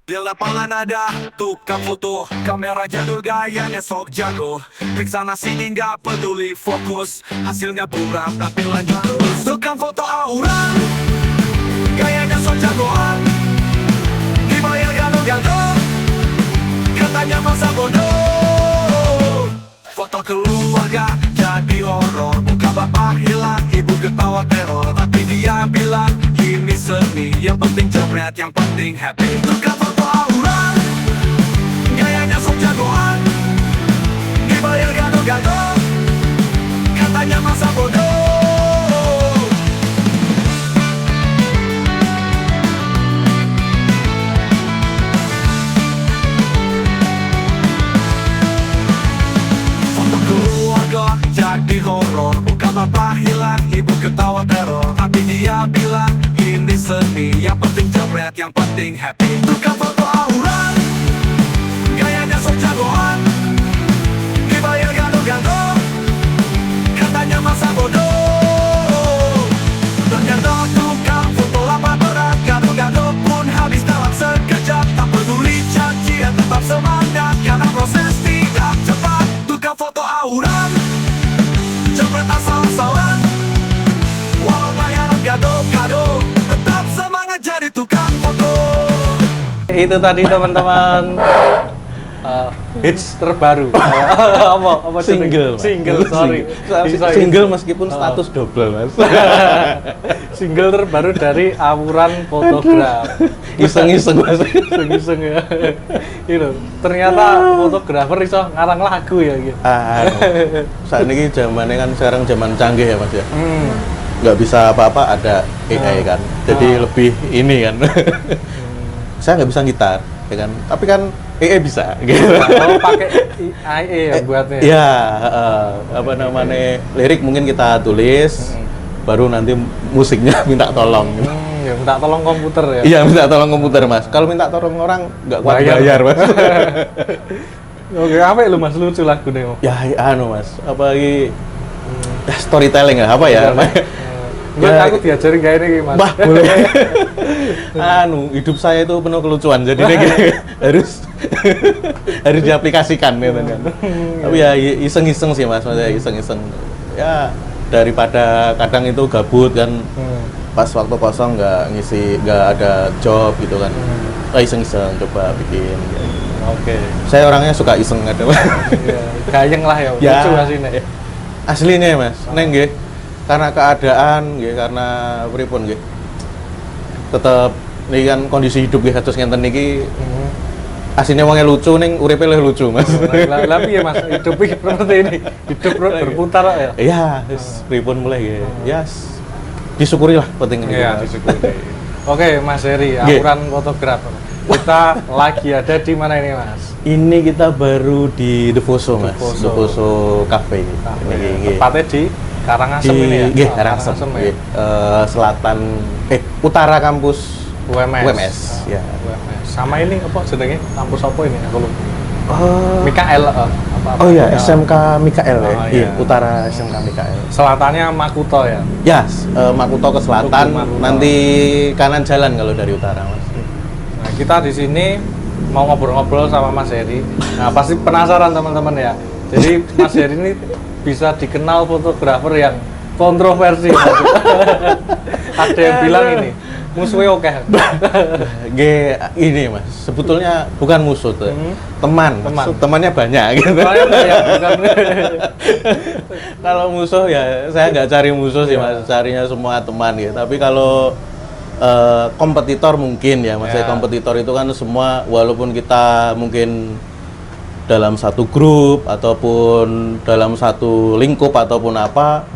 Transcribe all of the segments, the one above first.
Di lapangan ada tukang foto, kamera jadul gayanya sok jago. Periksa sini nggak peduli fokus, hasilnya buram tapi lanjut terus. Tukang foto auran, gayanya sok jagoan. Dibayar gado-gado, katanya masa bodoh. Foto keluarga jadi horor, muka bapak hilang, ibu ketawa teror. Tapi dia bilang ini seni, yang penting jepret, yang penting happy. Tukang foto auran, gayanya sok jagoan. Dibayar gado-gado, katanya masa bodoh. Foto keluarga jadi horor, muka bapak hilang, ibu ketawa teror. Tapi dia bilang ini seni, yang penting jepret, yang penting happy. Tukang foto auran, gayanya sok jagoan. Dibayar gado-gado, katanya masa bodoh. Ternyata tukang foto lama berat, gado-gado pun habis dalam sekejap. Tak peduli cacian, tetap semangat, karena proses tidak cepat. Tukang foto auran, jepret asal-asalan. Walau bayaran gado-gado, tetap semangat jadi tukang foto. Itu tadi teman-teman hits terbaru. apa Single, Mas. single sorry Single meskipun status double, Mas. Single terbaru dari Awuran Fotograf. Iseng-iseng, Mas. Iseng-iseng ya. Itu ternyata fotografer iso ngarang lagu ya gitu. Saat ini zamannya kan sekarang zaman canggih ya, Mas ya. Nggak bisa apa-apa, ada AI kan. Jadi lebih ini kan. Saya nggak bisa gitar, ya kan. Tapi kan AI bisa. Gitu. Kalau pakai AI ya buatnya. Iya, apa namanya, lirik mungkin kita tulis, baru nanti musiknya minta tolong. Ya minta tolong komputer ya. Iya, minta tolong komputer, Mas. Kalau minta tolong orang nggak kuat bayar, Mas. Oke, apa lu Mas, lucu lagu nih? Ya, Mas. Apalagi storytelling ya, apa ya? Gue Ya, takut diajarin kayak ini Mas. Bah, boleh. Hidup saya itu penuh kelucuan, jadi ini harus harus diaplikasikan gitu kan. Tapi ya iseng-iseng sih, Mas, maksudnya iseng-iseng. Ya daripada kadang itu gabut kan, pas waktu kosong nggak ada job gitu kan. Iseng-iseng coba bikin. Oke. Saya orangnya suka iseng ada. Ya, gayeng lah ya. Ya. Lucu aslinya. Aslinya, Mas. Neng nggih. Karena keadaan nggih, karena pripun nggih. Tetep ini kan kondisi hidup nggih kados ngenten niki. Aslinya wongnya lucu ning uripe lucu, Mas. Lah piye Mas? Hidup iki seperti ini. Hidup berputar ya. Iya, wis pripun mulai nggih. Ya disyukuri lah penting ini. Iya, disyukuri. Oke, Mas Heri, Nggih. Awuran Fotografer. Kita lagi ada di mana ini, Mas? Ini kita baru di The Fosso, Mas. Fosso. The Fosso Cafe. Ini nggih. Tepatnya di Karangasem ini ya? Nggih, Oh, Karangasem. ya? Nggih. Selatan utara kampus UMS. UMS, ya. UMS. Sama ini apa jenenge? Kampus apa ini? Aku lupa. Oh, Mikael apa? oh iya, SMK Mikael ya. Oh, Iya, iya. utara SMK Mikael. Selatannya Makuto ya. Ya, Makuto ke selatan, Makuto. nanti kanan jalan kalau dari utara, Mas. Nah, kita di sini mau ngobrol-ngobrol sama Mas Heri. Nah, pasti penasaran teman-teman ya. Jadi Mas Heri ini bisa dikenal fotografer yang kontroversi. Ada yang bilang ini musuhnya oke. Ini, Mas. Sebetulnya bukan musuh tuh. Teman. Teman. Temannya banyak gitu. Soalnya banyak, bukan. Kalau musuh ya saya nggak cari musuh sih, Mas. Carinya semua teman gitu. Tapi kalau kompetitor mungkin ya, Mas. Ya. Kompetitor itu kan semua, walaupun kita mungkin dalam satu grup ataupun dalam satu lingkup ataupun apa,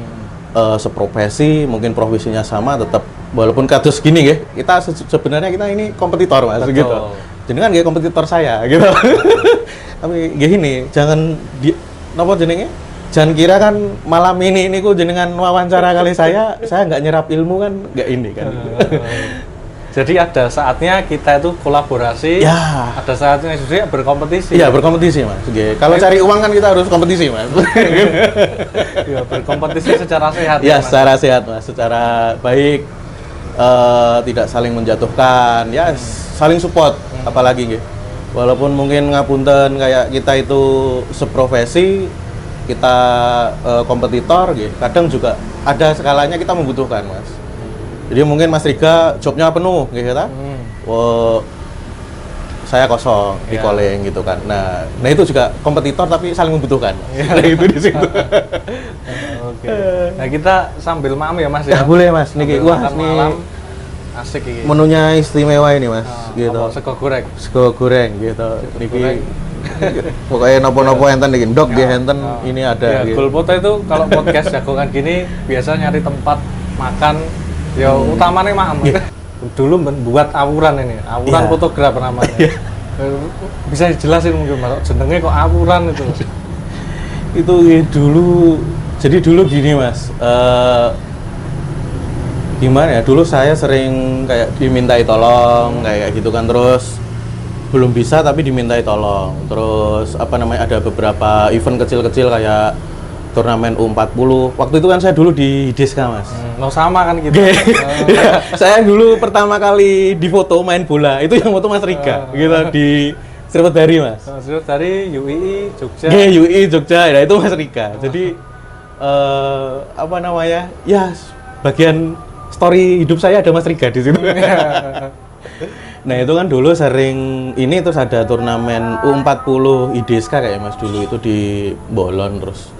seprofesi, mungkin profesinya sama, tetap walaupun kados gini ya, kita sebenarnya kita ini kompetitor, Mas. Betul. Gitu. Jadi kan dia kompetitor saya gitu. Tapi gini, jangan napa jenenge? Jangan kira kan malam ini ku jenengan wawancara kali saya nggak nyerap ilmu kan, nggak ini kan. Jadi ada saatnya kita itu kolaborasi, Ya. ada saatnya juga berkompetisi. Iya, berkompetisi, Mas. Kalau cari uang kan kita harus kompetisi, Mas. Iya, berkompetisi secara sehat. Ya, Mas. secara sehat, Mas. Secara baik, tidak saling menjatuhkan, ya saling support, apalagi nggih. Walaupun mungkin ngapunten kayak kita itu seprofesi, kita kompetitor, gitu. Kadang juga ada skalanya kita membutuhkan, Mas. Jadi mungkin Mas Riga jobnya penuh, gitu kan? Saya kosong di calling gitu kan. Nah itu juga kompetitor tapi saling membutuhkan. Nah itu di situ. Oke. Nah kita sambil malam ya Mas ya. Boleh Mas. Niki wah makan ini malam asik ini. menunya istimewa ini Mas. Gitu. Apa, sego goreng. Sego goreng gitu. Niki goreng. pokoknya nopo-nopo enten iki ndok nggih enten ini ada Ya, gitu. Golpoto itu kalau podcast jagongan gini biasa nyari tempat makan ya utamanya makan. Dulu buat awuran ini, awuran fotografer namanya. Bisa dijelasin mungkin Mas, jenenge kok awuran itu? Itu dulu, jadi dulu gini Mas, gimana ya, dulu saya sering kayak dimintai tolong, kayak gitu kan, terus belum bisa tapi dimintai tolong, terus apa namanya, ada beberapa event kecil-kecil kayak turnamen U40. Waktu itu kan saya dulu di Deska Mas. Sama kan gitu. Saya dulu pertama kali difoto main bola, itu yang foto Mas Riga, gitu di Sriwedari Mas. Sriwedari, UII, Jogja. UII Jogja, nah itu Mas Riga. Jadi apa namanya, ya bagian story hidup saya ada Mas Riga di situ. Nah itu kan dulu sering ini, terus ada turnamen U40 IDSK kayak Mas dulu itu di Bolon, terus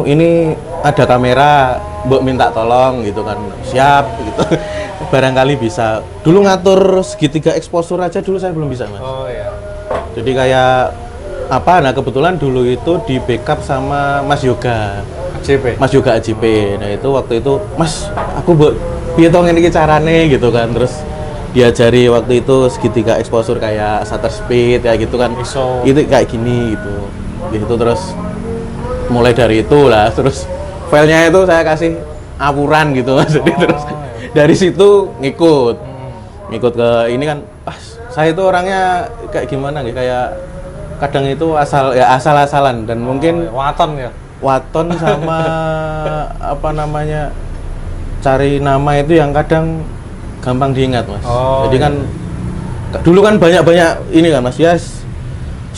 ini ada kamera, Mbok minta tolong gitu kan, siap gitu. Barangkali bisa. Dulu ngatur segitiga exposure aja dulu saya belum bisa Mas. Oh iya. Jadi kayak apa, nah kebetulan dulu itu di backup sama Mas Yoga AJP. Mas Yoga AJP. Nah itu waktu itu, Mas aku piye to ngene iki carane gitu kan, terus diajari waktu itu segitiga exposure kayak shutter speed kayak gitu kan. ISO. Itu kayak gini gitu terus mulai dari itu lah, terus filenya itu saya kasih awuran gitu Mas. Jadi terus dari situ ngikut ke ini kan, saya itu orangnya kayak gimana gitu, kayak kadang itu asal-asalan dan mungkin waton sama apa namanya, cari nama itu yang kadang gampang diingat Mas. Jadi kan dulu kan banyak ini kan Mas,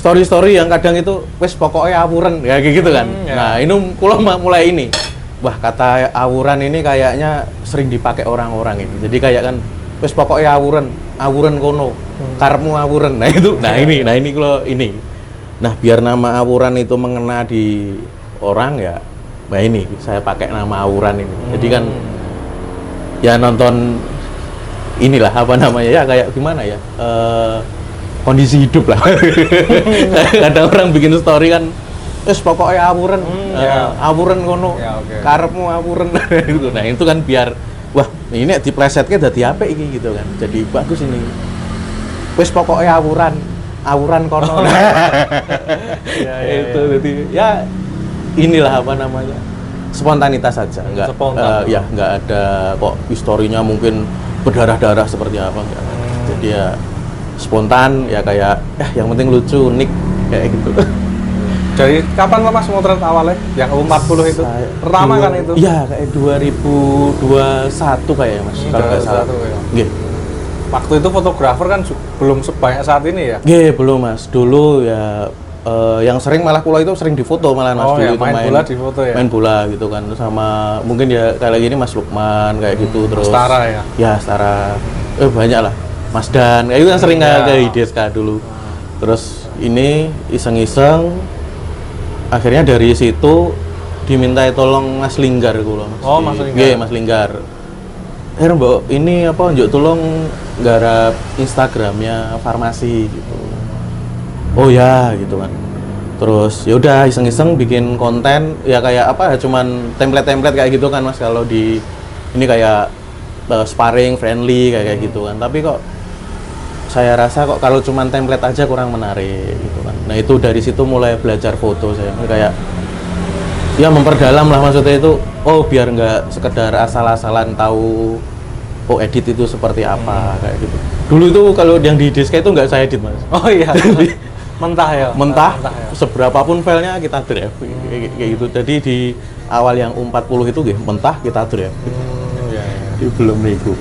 story yang kadang itu wes pokoknya awuran ya kayak gitu kan. Nah ini kula mulai ini, wah kata awuran ini kayaknya sering dipakai orang-orang ini. Jadi kayak kan wes pokoknya awuran kono, karepmu awuran. Nah ini kalau ini. Nah biar nama awuran itu mengena di orang ya, nah ini saya pakai nama awuran ini. Jadi kan ya nonton inilah apa namanya ya, kayak gimana ya, kondisi hidup lah. Kadang orang bikin story kan, pokoknya awuran, awuran kono, karepmu awuran. Nah itu kan biar, wah ini diplesetke dadi apik iki gitu kan, jadi bagus ini. Wis pokoknya awuran kono. Itu jadi ya inilah apa namanya, spontanitas saja, enggak enggak ada kok historinya mungkin berdarah-darah seperti apa, enggak. Jadi ya spontan ya, kayak yang penting lucu, unik kayak gitu. Jadi kapan Mas motret awalnya? Yang U40 itu? Pertama kan itu? Iya, kayak 2021 kayaknya Mas, kalau nggak salah. Nggih. Waktu itu fotografer kan belum sebanyak saat ini ya? Nggih, belum Mas. Dulu ya yang sering malah kula itu sering difoto malah Mas. Dulu itu main bola di foto ya? Main bola gitu kan, sama mungkin ya kayak gini Mas Lukman kayak gitu, terus Setara ya? Ya Setara, banyak lah, Mas Dan kayak itu kan sering kayak IDSK dulu. Terus ini iseng-iseng, akhirnya dari situ dimintai tolong Mas Linggar kula Mas. Mas Linggar. Nggih, Mas Linggar. Mbok ini apa, njuk tolong garap Instagramnya farmasi gitu. Oh ya gitu kan. Terus ya udah iseng-iseng bikin konten ya kayak apa, cuman template-template kayak gitu kan Mas, kalau di ini kayak sparring friendly kayak gitu kan. Tapi kok saya rasa kok kalau cuman template aja kurang menarik gitu kan. Nah itu dari situ mulai belajar foto saya, kayak ya memperdalam lah, maksudnya itu biar nggak sekedar asal-asalan tahu edit itu seperti apa kayak gitu. Dulu itu kalau yang di Deska itu nggak saya edit Mas. Oh iya. mentah ya. Mentah seberapapun filenya kita draft kayak gitu. Jadi di awal yang U40 itu mentah kita draft. Belum niku.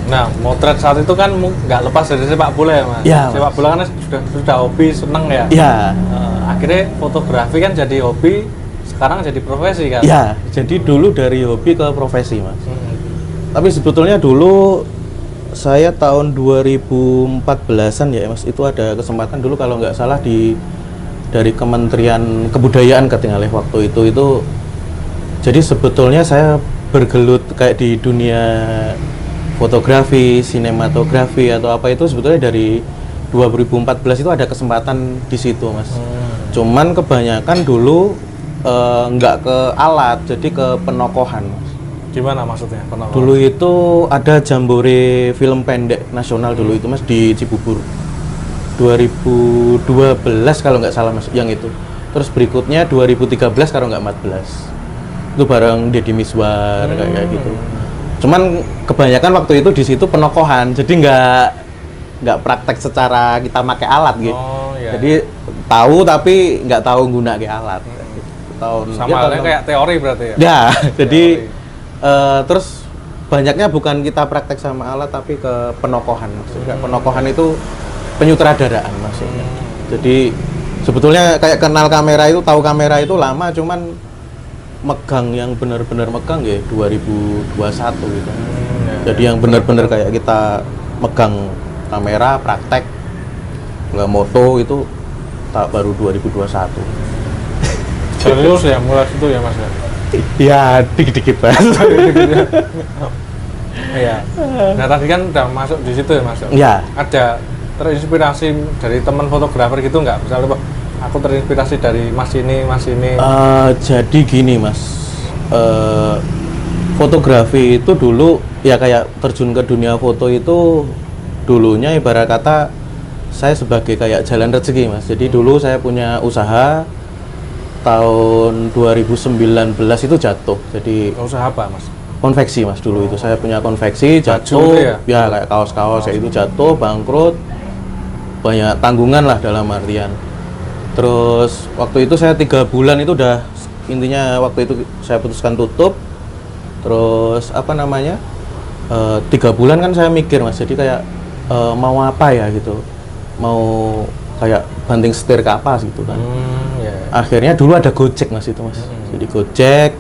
Nah, motret saat itu kan nggak lepas dari sepak bola ya, Mas? Ya, Sepak bola kan sudah hobi, seneng ya? Ya. Akhirnya fotografi kan jadi hobi, sekarang jadi profesi kan? Ya, jadi dulu dari hobi ke profesi, Mas. Tapi sebetulnya dulu saya tahun 2014-an ya, Mas, itu ada kesempatan dulu kalau nggak salah dari Kementerian Kebudayaan ketinggalan waktu itu jadi sebetulnya saya bergelut kayak di dunia fotografi, sinematografi atau apa itu sebetulnya dari 2014 itu ada kesempatan di situ, Mas. Cuman kebanyakan dulu nggak ke alat, jadi ke penokohan, Mas. Gimana maksudnya penokohan? Dulu itu ada jambore film pendek nasional dulu itu, Mas, di Cibubur 2012 kalau nggak salah, Mas, yang itu. Terus berikutnya 2013 kalau nggak 14 itu bareng Deddy Miswar kayak gitu. Cuman kebanyakan waktu itu di situ penokohan, jadi nggak praktek secara kita pakai alat gitu. Iya. Jadi tahu tapi nggak tahu guna ke alat. Sama halnya kayak teori berarti ya? Ya, jadi terus banyaknya bukan kita praktek sama alat tapi ke penokohan, maksudnya penokohan itu penyutradaraan maksudnya. Jadi sebetulnya kayak kenal kamera itu, tahu kamera itu lama, cuman megang yang benar-benar megang ya 2021 gitu. Jadi yang benar-benar kayak kita megang kamera praktek nggak moto itu tak baru 2021. Serius ya mulai situ ya, Mas? Ya dikit-dikit, Mas. Iya. Nah tadi kan udah masuk di situ ya, Mas? Ya. Ada terinspirasi dari teman fotografer gitu nggak? Misalnya aku terinspirasi dari Mas ini. Jadi gini, Mas. Fotografi itu dulu ya kayak terjun ke dunia foto itu dulunya ibarat kata saya sebagai kayak jalan rezeki, Mas. Jadi dulu saya punya usaha tahun 2019 itu jatuh. Jadi usaha apa, Mas? Konveksi, Mas, dulu itu saya punya konveksi jatuh ya kayak kaos-kaos ya itu jatuh, bangkrut, banyak tanggungan lah dalam artian. Terus waktu itu saya 3 bulan itu udah intinya waktu itu saya putuskan tutup. Terus apa namanya 3 bulan kan saya mikir, Mas, jadi kayak mau apa ya gitu, mau kayak banting setir kapas gitu kan. Akhirnya dulu ada Gojek, Mas, itu, Mas. Jadi Gojek,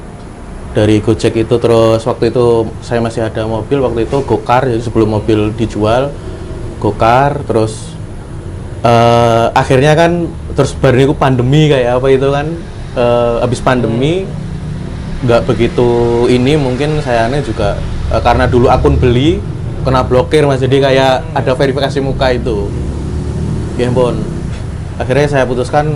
dari Gojek itu terus waktu itu saya masih ada mobil waktu itu Gokar, jadi sebelum mobil dijual Gokar. Terus akhirnya kan terus baru itu pandemi kayak apa itu kan, habis pandemi nggak begitu ini mungkin sayanya juga karena dulu akun beli kena blokir, Mas, jadi kayak ada verifikasi muka itu ya ampun. Akhirnya saya putuskan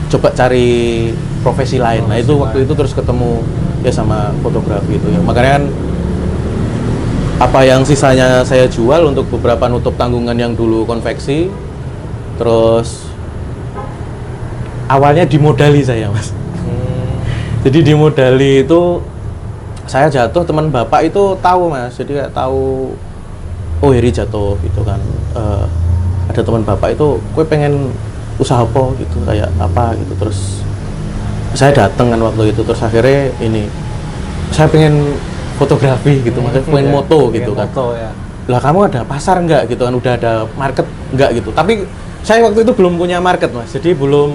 coba cari profesi lain. Nah itu waktu itu terus ketemu ya sama fotografi itu ya, makanya kan apa yang sisanya saya jual untuk beberapa nutup tanggungan yang dulu konveksi. Terus awalnya dimodali saya, Mas. Jadi dimodali itu saya jatuh, teman bapak itu tahu, Mas, jadi kayak tahu oh Heri jatuh gitu kan. Ada teman bapak itu gue pengen usaha apa gitu, kayak apa gitu. Terus saya datang kan waktu itu, terus akhirnya ini saya pengen fotografi gitu, maksudnya pengen moto gitu kan. Ya. Lah kamu ada pasar enggak gitu kan, udah ada market enggak gitu. Tapi saya waktu itu belum punya market, Mas, jadi belum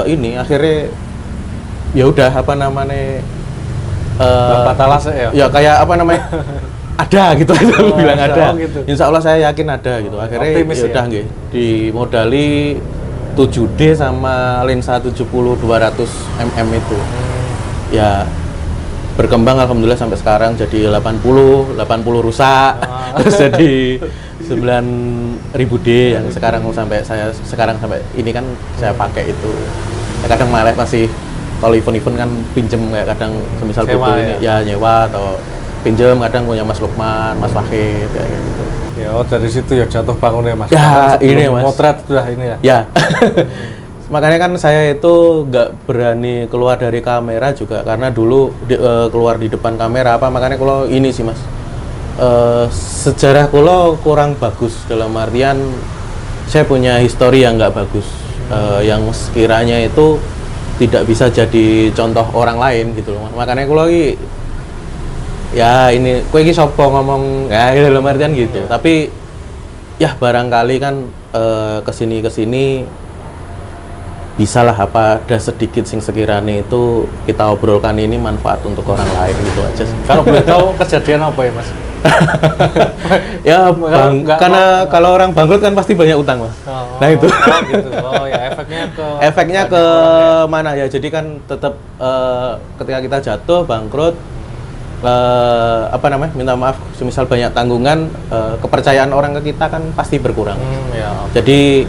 ini akhirnya ya udah apa namanya batalase ya. Ya kayak apa namanya ada gitu aja bilang ada. Gitu. Insya Allah saya yakin ada gitu. Akhirnya ya udah nggih dimodali 7D sama lensa 70-200 mm itu. Ya berkembang alhamdulillah sampai sekarang jadi 80 rusak. Terus jadi 9000D yang sekarang sampai ini kan saya pakai itu. Ya, kadang malah masih kalau event-event kan pinjem kayak kadang semisal butuh ini ya nyewa atau pinjam, kadang punya Mas Lukman, Mas Wahid kayak gitu. Ya, dari situ ya jatuh bangunnya, Mas. Ya, ini, Mas. Motret sudah ini ya. Ya. Makanya kan saya itu nggak berani keluar dari kamera juga karena dulu keluar di depan kamera apa, makanya kalau ini sih, Mas. Sejarah kalau kurang bagus dalam artian saya punya histori yang nggak bagus, yang sekiranya itu tidak bisa jadi contoh orang lain gitu loh. Makanya kalau ya ini kowe iki sapa ngomong ya dalam artian gitu. Tapi ya barangkali kan kesini bisa lah apa ada sedikit sing sekiranya itu kita obrolkan ini manfaat untuk orang lain gitu aja sih. Kalau boleh tahu kejadian apa ya Mas? Ya karena kalau orang bangkrut kan pasti banyak utang Mas. Nah itu. Gitu. Oh ya efeknya ke mana ya? Jadi kan tetap ketika kita jatuh bangkrut apa namanya minta maaf semisal banyak tanggungan kepercayaan orang ke kita kan pasti berkurang. Ya. Jadi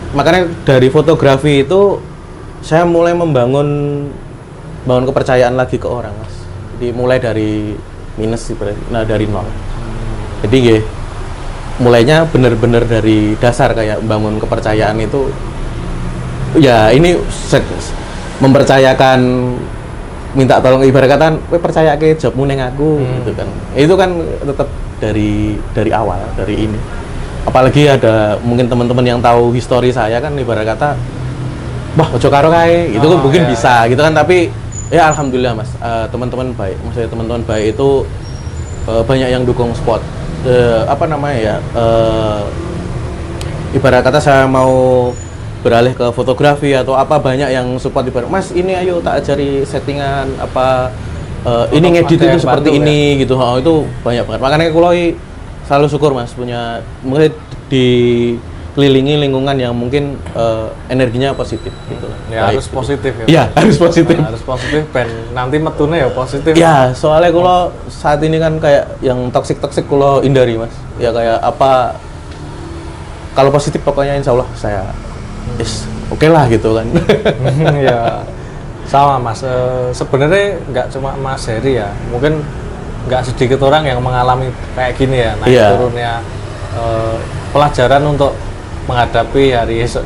makanya dari fotografi itu saya mulai membangun kepercayaan lagi ke orang Mas. Jadi mulai dari minus sih berarti, nah dari nol. Jadi ya mulainya bener-bener dari dasar kayak bangun kepercayaan itu ya ini mempercayakan minta tolong ibarat kata kowe percaya ke jobmu neng aku gitu kan. Itu kan tetap dari awal dari ini. Apalagi ada mungkin teman-teman yang tahu histori saya kan ibarat kata wah ojo karo kae itu kan mungkin bisa gitu kan, tapi ya alhamdulillah Mas teman-teman baik, maksudnya teman-teman baik itu banyak yang dukung spot apa namanya ya ibarat kata saya mau beralih ke fotografi atau apa banyak yang support ibarat Mas ini ayo tak ajari settingan apa ini ngedit itu seperti ini gitu. Itu banyak banget, makanya kalau selalu syukur Mas punya mungkin dikelilingi lingkungan yang mungkin energinya positif gitu. Ya harus positif ya. Iya, harus positif. Nah, harus positif dan nanti metune ya positif. Ya, soalnya kalau saat ini kan kayak yang toksik kalau hindari Mas. Ya kayak apa kalau positif pokoknya insya Allah saya oke lah gitu kan. Ya sama Mas, sebenarnya nggak cuma Mas Heri ya, mungkin nggak sedikit orang yang mengalami kayak gini ya, naik turunnya pelajaran untuk menghadapi hari esok.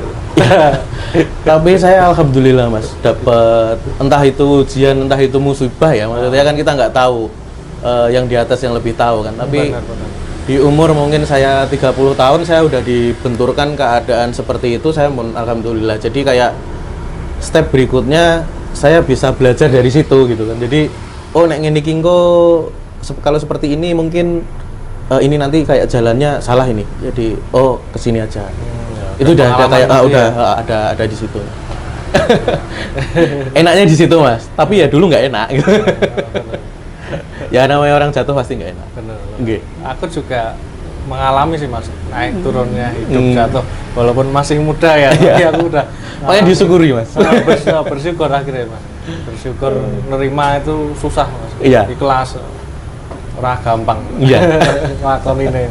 Tapi saya alhamdulillah Mas dapat entah itu ujian entah itu musibah ya, maksudnya kan kita nggak tahu yang di atas yang lebih tahu kan. Tapi benar. Di umur mungkin saya 30 tahun saya udah dibenturkan keadaan seperti itu, saya alhamdulillah. Jadi kayak step berikutnya saya bisa belajar dari situ gitu kan. Jadi nek ngene iki kalau seperti ini mungkin ini nanti kayak jalannya salah ini. Jadi kesini aja. Itu udah ada kayak ada di situ. Enaknya di situ Mas. Tapi ya dulu nggak enak. Gitu. Ya namanya orang jatuh pasti nggak enak. Bener. Okay. Aku juga mengalami sih Mas naik turunnya hidup jatuh. Walaupun masih muda ya, tapi aku udah. Makanya disyukuri Mas. Bersyukur akhirnya Mas. Bersyukur nerima itu susah Mas. Iya. Ikhlas. Ora gampang. Iya. Lakon ini.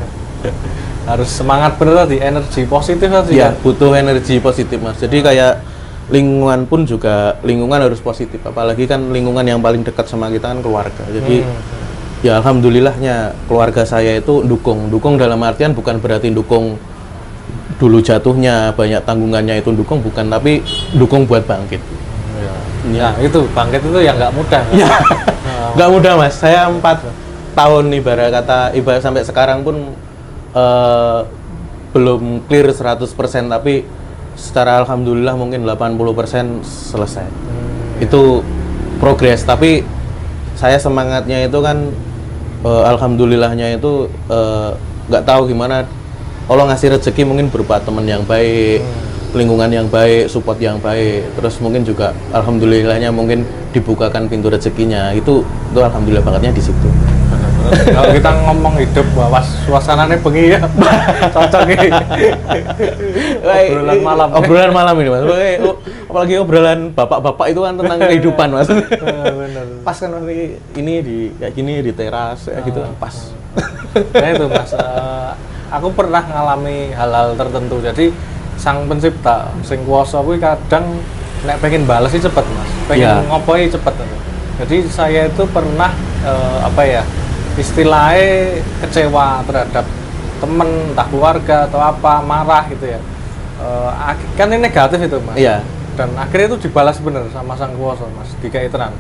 Harus semangat bener tadi, energi positif tadi. Iya, butuh energi positif Mas. Jadi kayak lingkungan pun juga lingkungan harus positif. Apalagi kan lingkungan yang paling dekat sama kita kan keluarga. Jadi ya alhamdulillahnya keluarga saya itu dukung dalam artian bukan berarti dukung dulu jatuhnya banyak tanggungannya itu dukung, bukan, tapi dukung buat bangkit. Ya itu bangkit itu yang nggak mudah. Ya, nggak mudah Mas. Saya 4 tahun ibarat sampai sekarang pun belum clear 100%, tapi secara alhamdulillah mungkin 80% selesai. Itu progres, tapi saya semangatnya itu kan alhamdulillahnya itu nggak tahu gimana Allah ngasih rezeki mungkin berupa teman yang baik, lingkungan yang baik, support yang baik, terus mungkin juga alhamdulillahnya mungkin dibukakan pintu rezekinya. Itu alhamdulillah bangetnya di situ. Kalau kita ngomong hidup bahwa suasananya bengi ya cocok nih. Obrolan malam ini Mas. Apalagi obrolan bapak-bapak itu kan tentang kehidupan Mas. Benar. Pas kan ini kayak gini di teras kayak gitu kan pas. Nah itu Mas, aku pernah ngalami hal-hal tertentu. Jadi sang pencipta sing kuwasa kuwi kadang nek pengen bales sih cepet Mas. Pengen ngopoi cepet. Jadi saya itu pernah istilahnya kecewa terhadap temen, entah keluarga atau apa, marah gitu ya. Kan ini negatif itu Mas. Iya. Dan akhirnya itu dibalas bener sama sang kuwasa Mas, dikai terang.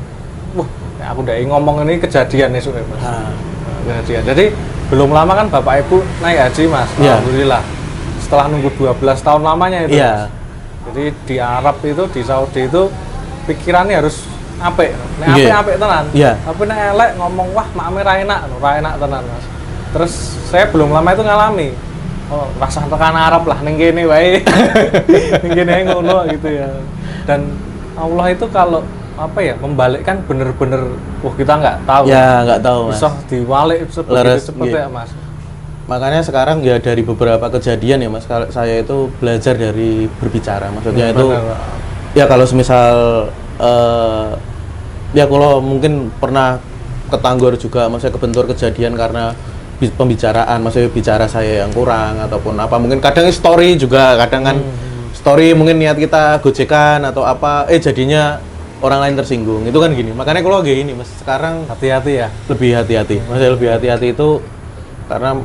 Wah, aku udah ngomong ini kejadian nih Mas. Kejadian. Jadi belum lama kan Bapak Ibu naik haji Mas. Alhamdulillah. Setelah nunggu 12 tahun lamanya itu Mas. Jadi di Arab itu, di Saudi itu pikirannya harus apik. Nek Nggih. apik tenan. Iya. Tapi nek elek ngomong wah makme ra enak tenan Mas. Terus saya belum lama itu ngalami. Oh, rasa tekan Arab lah ning kene wae. Ning kene ae ngono gitu ya. Dan Allah itu kalau apa ya membalikkan bener-bener kita nggak tahu. Ya nggak tahu mas. Bisa diwalik Leres, seperti iya. ya Mas. Makanya sekarang ya dari beberapa kejadian ya mas, kalau saya itu belajar dari berbicara. Maksudnya itu Bener. ya kalau semisal ya kalau mungkin pernah ketanggor juga, maksudnya kebentur kejadian karena pembicaraan, maksudnya bicara saya yang kurang ataupun apa, mungkin kadang story juga, kadang kan story mungkin niat kita gojekan atau apa, jadinya orang lain tersinggung, itu kan gini. Makanya kalau kayak gini mas, sekarang Hati-hati ya. lebih hati-hati, maksudnya lebih hati-hati itu karena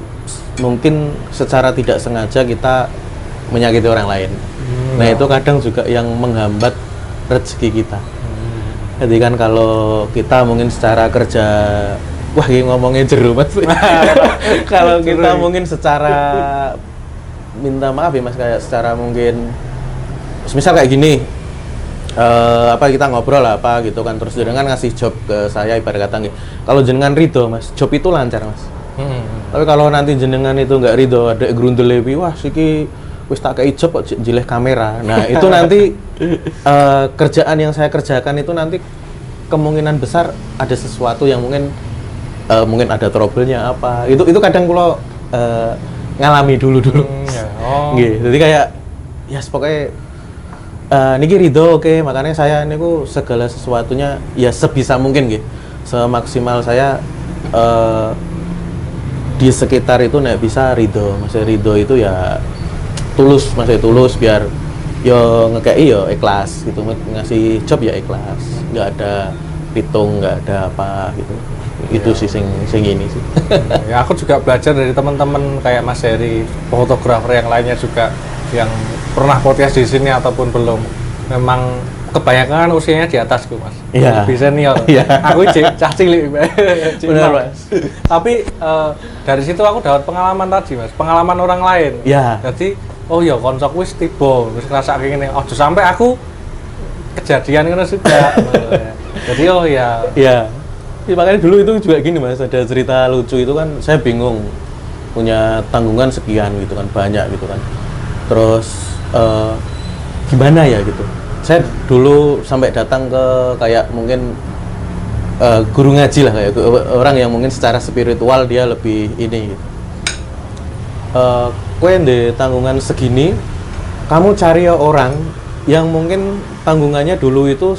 mungkin secara tidak sengaja kita menyakiti orang lain. Nah itu kadang juga yang menghambat rezeki kita. Jadi kan kalau kita mungkin secara kerja, wah ini ngomongnya jeru mas. Kalau kita mungkin secara minta maaf ya mas, kayak secara mungkin, misal kayak gini, apa kita ngobrol lah apa gitu kan, terus jenengan ngasih job ke saya ibarat kata, kalau jenengan ridho mas, job itu lancar mas. Tapi kalau nanti jenengan itu nggak ridho, ada grundel lebih, wah siki wis tak kei job kok jileh kamera. Nah itu nanti kerjaan yang saya kerjakan itu nanti kemungkinan besar ada sesuatu yang mungkin ada trouble-nya apa. Itu kadang kalau ngalami dulu. Jadi kayak ya pokoknya niki ridho oke, makanya saya niku segala sesuatunya ya sebisa mungkin gitu. Semaksimal saya di sekitar itu nek bisa ridho. Maksudnya ridho itu ya tulus, maksudnya tulus biar yo ngekei yo ikhlas gitu, ngasih job ya ikhlas, nggak ada hitung, nggak ada apa gitu. Itu sih sing ini sih. Ya aku juga belajar dari teman-teman kayak Mas Heri, fotografer yang lainnya juga yang pernah podcast di sini ataupun belum. Memang kebanyakan usianya di atasku mas. Iya. Lebih senior. Iya. Aku cah cilik. Benar mas. Tapi dari situ aku dapat pengalaman tadi mas, pengalaman orang lain. Iya. Jadi oh ya konsok wis tiba, wis ngerasa kayak gini. Ojo sampai aku kejadian ngono juga. Jadi oh ya. Iya. Ya, makanya dulu itu juga gini mas, ada cerita lucu itu kan, saya bingung punya tanggungan sekian gitu kan, banyak gitu kan. Terus gimana ya gitu. Saya dulu sampai datang ke kayak mungkin guru ngaji lah, kayak orang yang mungkin secara spiritual dia lebih ini gitu. Kue di tanggungan segini, kamu cari orang yang mungkin tanggungannya dulu itu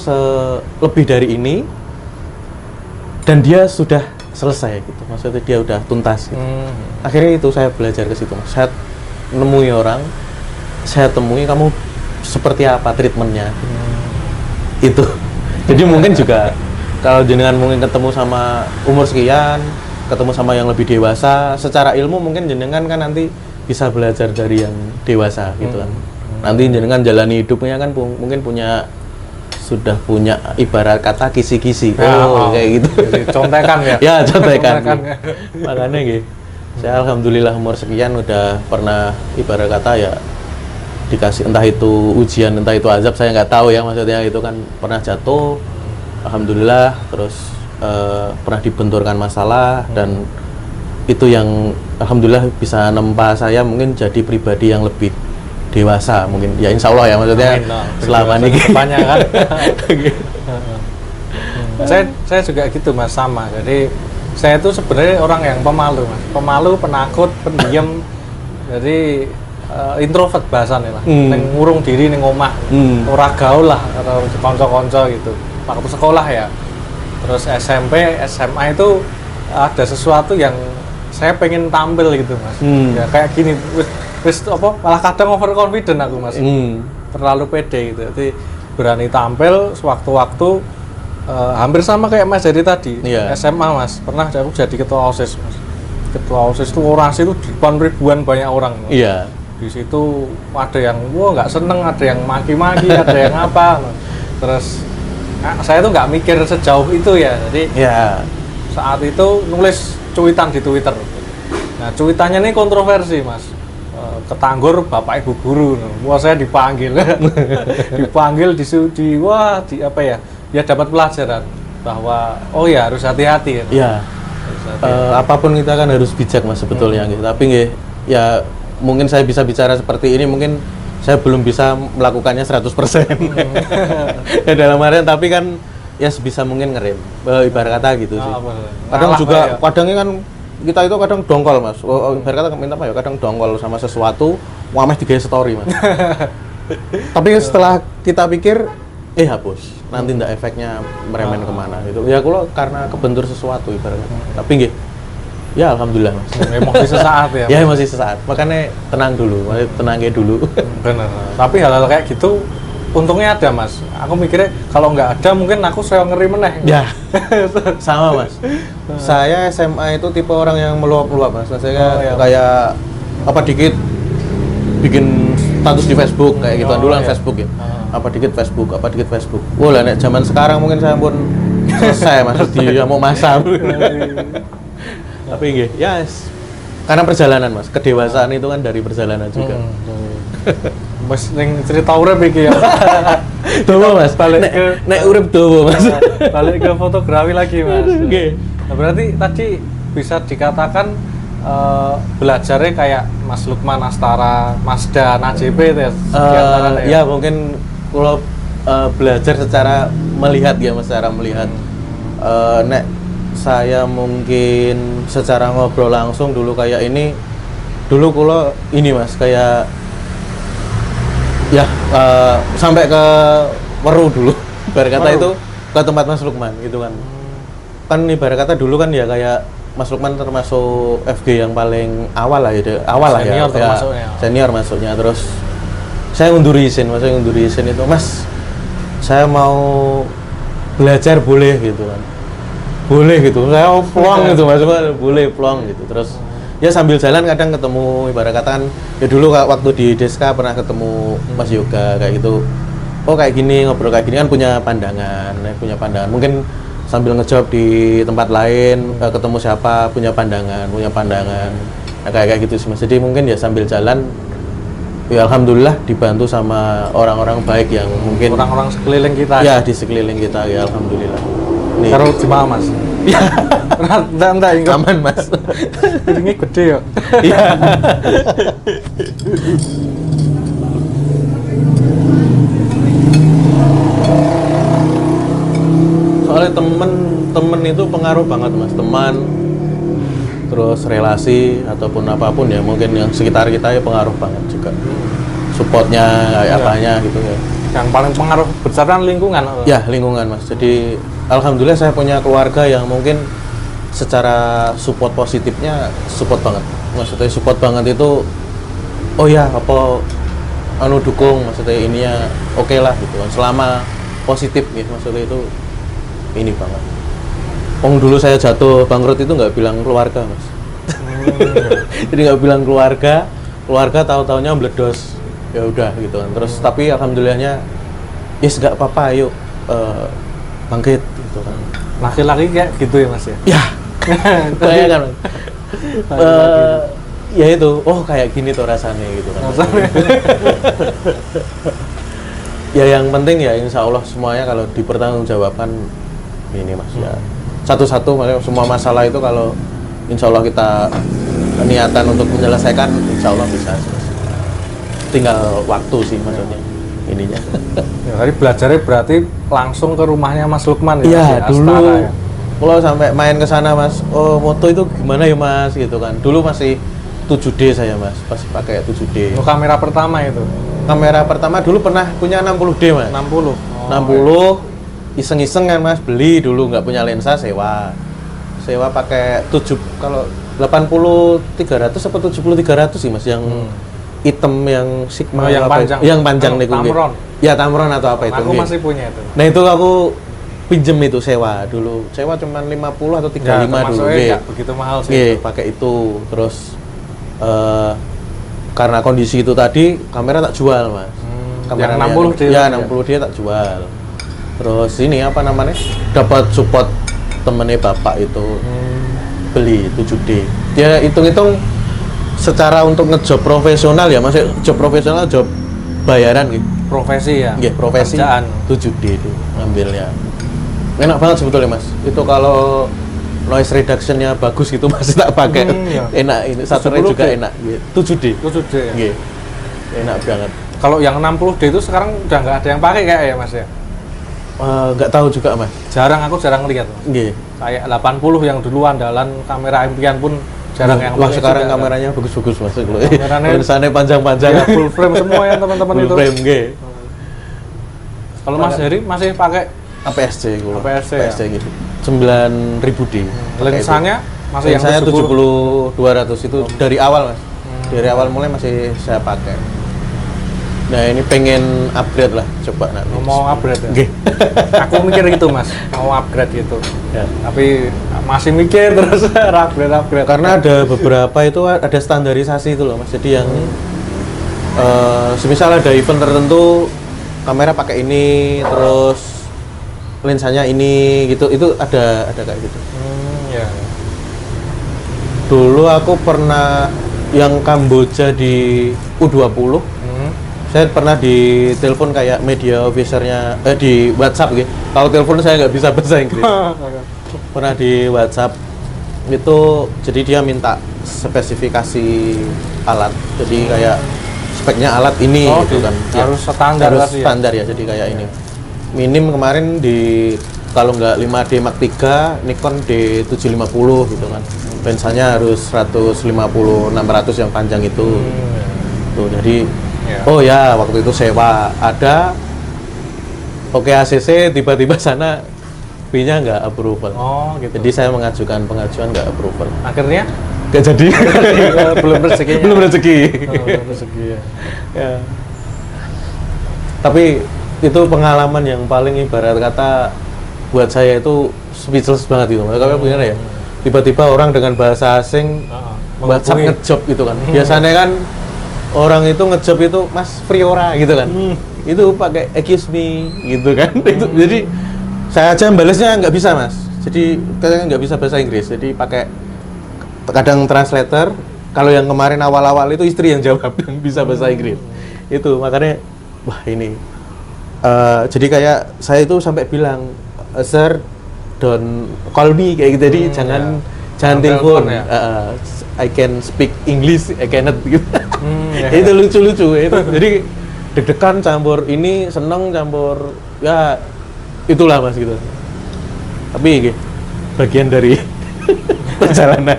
lebih dari ini dan dia sudah selesai gitu, maksudnya dia udah tuntas gitu. Akhirnya itu saya belajar ke situ, saya nemui orang, saya temui kamu seperti apa treatmentnya itu. Jadi mungkin juga kalau jenengan mungkin ketemu sama umur sekian, ketemu sama yang lebih dewasa, secara ilmu mungkin jenengan kan nanti bisa belajar dari yang dewasa gitu kan. Nanti jenengan jalani hidupnya kan mungkin sudah punya ibarat kata kisi-kisi. Kayak gitu. Jadi contekan ya. Ya contekan. Makanya gitu. Saya alhamdulillah umur sekian udah pernah ibarat kata ya dikasih entah itu ujian, entah itu azab, saya nggak tahu ya, maksudnya itu kan pernah jatuh, alhamdulillah, terus pernah dibenturkan masalah dan itu yang alhamdulillah bisa nempa saya mungkin jadi pribadi yang lebih dewasa mungkin ya, insya Allah ya, maksudnya selama ini banyak kan. Saya juga gitu mas, sama. Jadi saya itu sebenarnya orang yang pemalu mas, penakut, pendiam. Jadi introvert bahasannya lah, ngurung diri ning omah, ora gaul lah atau kanca-kanca gitu. Waktu sekolah ya, terus SMP, SMA itu ada sesuatu yang saya pengen tampil gitu mas. Ya kayak gini, wis apa malah kadang overconfident aku mas, terlalu pede gitu. Jadi berani tampil sewaktu-waktu, hampir sama kayak Mas Jadi tadi. SMA mas, pernah aku jadi ketua OSIS mas. Ketua OSIS itu orasi itu di depan ribuan banyak orang mas. Iya. Di situ ada yang nggak seneng, ada yang maki-maki, ada yang apa. Terus saya tuh nggak mikir sejauh itu ya. Jadi saat itu nulis cuitan di Twitter. Nah cuitannya ini kontroversi mas. Ketanggur bapak ibu guru. Wah saya dipanggil, dipanggil di apa ya? ya dapat pelajaran bahwa oh ya harus hati-hati ya. Ya, Harus hati-hati. apapun kita kan harus bijak mas sebetulnya gitu. Tapi nggih, ya mungkin saya bisa bicara seperti ini, mungkin saya belum bisa melakukannya 100%. Ya dalam artian, tapi kan ya sebisa mungkin ngerem, ibarat kata gitu sih. Kadang Ngalah juga, lah ya. kadangnya kan kita itu kadang dongkol mas. Ibarat kata minta apa ya, kadang dongkol sama sesuatu, wameh digawe story mas. Tapi setelah kita pikir, hapus, nanti ndak efeknya meremen kemana gitu. Ya kalau karena kebentur sesuatu ibaratnya. Tapi nggih, ya alhamdulillah mas. Emosi sesaat ya. Ya masih sesaat, makanya tenang dulu, tenangnya dulu. Bener. Tapi hal-hal kayak gitu untungnya ada mas. Aku mikirnya kalau nggak ada mungkin aku saya ngeri meneh. Ya, sama mas. Saya SMA itu tipe orang yang meluap-luap mas. Saya iya. kayak apa dikit bikin status di Facebook kayak gitu. Dulu kan iya. Facebook ya. Apa dikit Facebook, apa dikit Facebook. Wah lah, nek zaman sekarang mungkin saya pun selesai mas. Dia mau masa. Tapi nggih, yes. Karena perjalanan mas. Kedewasaan itu kan dari perjalanan juga. Mas ning cerita urip iki ya. Dowo mas. Balik Nek, ke- nek urip dowo mas. Balik ke fotografi lagi mas. Oke. Nah, berarti tadi bisa dikatakan belajarnya kayak Mas Lukman Astara, Mas Dan, AJP itu ya. diantaranya Ya mungkin kalau belajar secara melihat ya mas, secara melihat. Nek saya mungkin secara ngobrol langsung dulu kayak ini, dulu kalau ini mas kayak ya sampai ke Weru dulu. Ibarat kata Weru. itu ke tempat Mas Lukman gitu kan. Kan ibarat kata dulu kan ya kayak Mas Lukman termasuk FG yang paling awal lah ya, awal lah ya. Senior termasuknya. Senior masuknya. Terus saya ngundur izin, mas, saya ngundur izin itu, mas, saya mau belajar boleh gitu kan, boleh gitu, saya mau plong gitu mas, boleh plong gitu. Terus ya sambil jalan kadang ketemu, ibarat kata kan, ya dulu waktu di Deska pernah ketemu Mas Yoga kayak gitu. Oh kayak gini, ngobrol kayak gini kan punya pandangan, mungkin sambil ngejawab di tempat lain, ketemu siapa punya pandangan, nah, kayak gitu sih mas. Jadi mungkin ya sambil jalan, ya alhamdulillah dibantu sama orang-orang baik yang mungkin orang-orang sekeliling kita. ya di sekeliling kita, ya alhamdulillah. Nih, Karo jemaah mas. ya Enggak ingat. aman mas. Ini gede ya. Iya. Soalnya temen itu pengaruh banget mas, teman, terus relasi ataupun apapun ya mungkin yang sekitar kita ya pengaruh banget juga. Supportnya kayak apanya gitu ya. Yang paling pengaruh besar kan lingkungan. Ya lingkungan mas. Jadi alhamdulillah saya punya keluarga yang mungkin secara support positifnya support banget. Maksudnya support banget itu, oh ya apa anu dukung, maksudnya ininya oke lah gitu kan. Selama positif gitu maksudnya itu ini banget. Dulu saya jatuh bangkrut itu nggak bilang keluarga mas. Jadi nggak bilang keluarga tahu-taunya meledos. Ya udah gitu kan. Terus tapi alhamdulillahnya yes nggak apa-apa, ayo bangkit gitu kan. Laki-laki kayak gitu ya mas ya. Ya kayak kan mas. Ya itu, oh kayak gini tuh rasanya gitu kan. Ya yang penting ya insya Allah semuanya kalau dipertanggungjawabkan ini mas ya satu-satu, maksudnya semua masalah itu kalau insya Allah kita niatan untuk menyelesaikan insya Allah bisa. Tinggal waktu sih maksudnya ininya. Ya, tadi belajarnya berarti langsung ke rumahnya Mas Lukman ya. Iya Mas, ya, dulu Astara, ya. kalau sampai main ke sana mas, oh moto itu gimana ya mas gitu kan. Dulu masih 7D saya mas, masih pakai 7D. Oh, kamera pertama itu. Kamera pertama dulu pernah punya 60D mas. 60. 60 iseng-iseng kan mas, beli dulu nggak punya lensa, sewa pakai 7, kalau 80 300 apa 70 300 sih mas, yang hitam yang Sigma Oh, yang apa panjang. itu? Yang panjang Anu, nih Tamron. ya Tamron atau apa itu Aku nggih. masih punya itu. Nah itu aku pinjem itu, sewa dulu, sewa cuma 50 atau 35 dulu termasuknya nggih. nggak begitu mahal sih. Nggih, pakai itu. Terus karena kondisi itu tadi kamera tak jual mas. Yang 60D ya tadi 60D tak jual. Terus ini apa namanya, dapat support temennya bapak itu, beli 7D. Dia hitung-hitung secara untuk ngejob profesional ya, masih job profesional, job bayaran gitu. Profesi ya. Nggih, profesi Kerjaan. 7D itu ngambilnya. Enak banget sebetulnya mas. Itu kalau noise reduction-nya bagus gitu masih tak pakai. Iya. Enak ini. Shutternya 70D. juga enak. 7D. 7D ya. Nggih. Enak banget. Kalau yang 60D itu sekarang udah nggak ada yang pakai kayak ya mas ya? Nggak tahu juga mas. Aku jarang lihat mas. Nggih. Kayak 80 yang dulu andalan kamera impian pun jarang yang Wah pakai sekarang juga, kan? kameranya bagus-bagus mas. Kameranya- Lensannya panjang-panjang. Ya, full frame semua ya teman-teman Full itu. frame nggih. Kalau Mas Heri masih pakai APS-C kula. APS-C ya? APS-C gitu. 9000D. lensanya masih yang Lensanya 70. 70-200 itu dari awal mas. Dari awal mulai masih saya pakai. Nah ini pengen upgrade lah, coba nanti. Mau upgrade ya? Nggih. Aku mikir gitu mas, mau upgrade gitu. Ya. Tapi masih mikir terus upgrade. Karena ada beberapa itu ada standarisasi itu loh mas. Jadi yang semisal ada event tertentu kamera pakai ini, terus lensanya ini gitu, itu ada kayak gitu. Ya. Dulu aku pernah yang Kamboja di U20, saya pernah ditelepon kayak media officernya di WhatsApp gitu. Kalau telepon saya nggak bisa bahasa Inggris. Pernah di WhatsApp itu, jadi dia minta spesifikasi alat. Jadi kayak speknya alat ini gitu kan. Ya, harus standar harus pasti ya? standar ya. Jadi kayak ini. Minim kemarin di kalau nggak 5D Mark III, Nikon D750 gitu kan. Lensanya harus 150-600 yang panjang itu. Tuh, jadi Ya. oh ya waktu itu sewa ada Oke ACC, tiba-tiba sana B-nya nggak approval. Oh gitu. Jadi saya mengajukan pengajuan nggak approval. Akhirnya Nggak jadi. belum rezekinya. Belum rezeki. Belum rezeki ya. Ya. Tapi itu pengalaman yang paling ibarat kata buat saya itu speechless banget gitu. Kayak gimana ya? Tiba-tiba orang dengan bahasa asing WhatsApp menghubungi. ngejob gitu kan. Biasanya kan orang itu ngejob itu Mas Priora gitu kan. Itu pakai excuse me gitu kan. Itu jadi saya aja balasnya nggak bisa mas. Jadi kadang nggak bisa bahasa Inggris. Jadi pakai kadang translator. Kalau yang kemarin awal-awal itu istri yang jawab yang bisa bahasa Inggris. Itu makanya wah ini. Jadi kayak saya itu sampai bilang, sir don't call me kayak gitu. Jadi jangan telepon. Ya. I can speak English, I cannot gitu. Ya. Itu lucu-lucu itu. Jadi deg-degan campur ini, seneng campur ya itulah mas gitu. Tapi bagian dari perjalanan.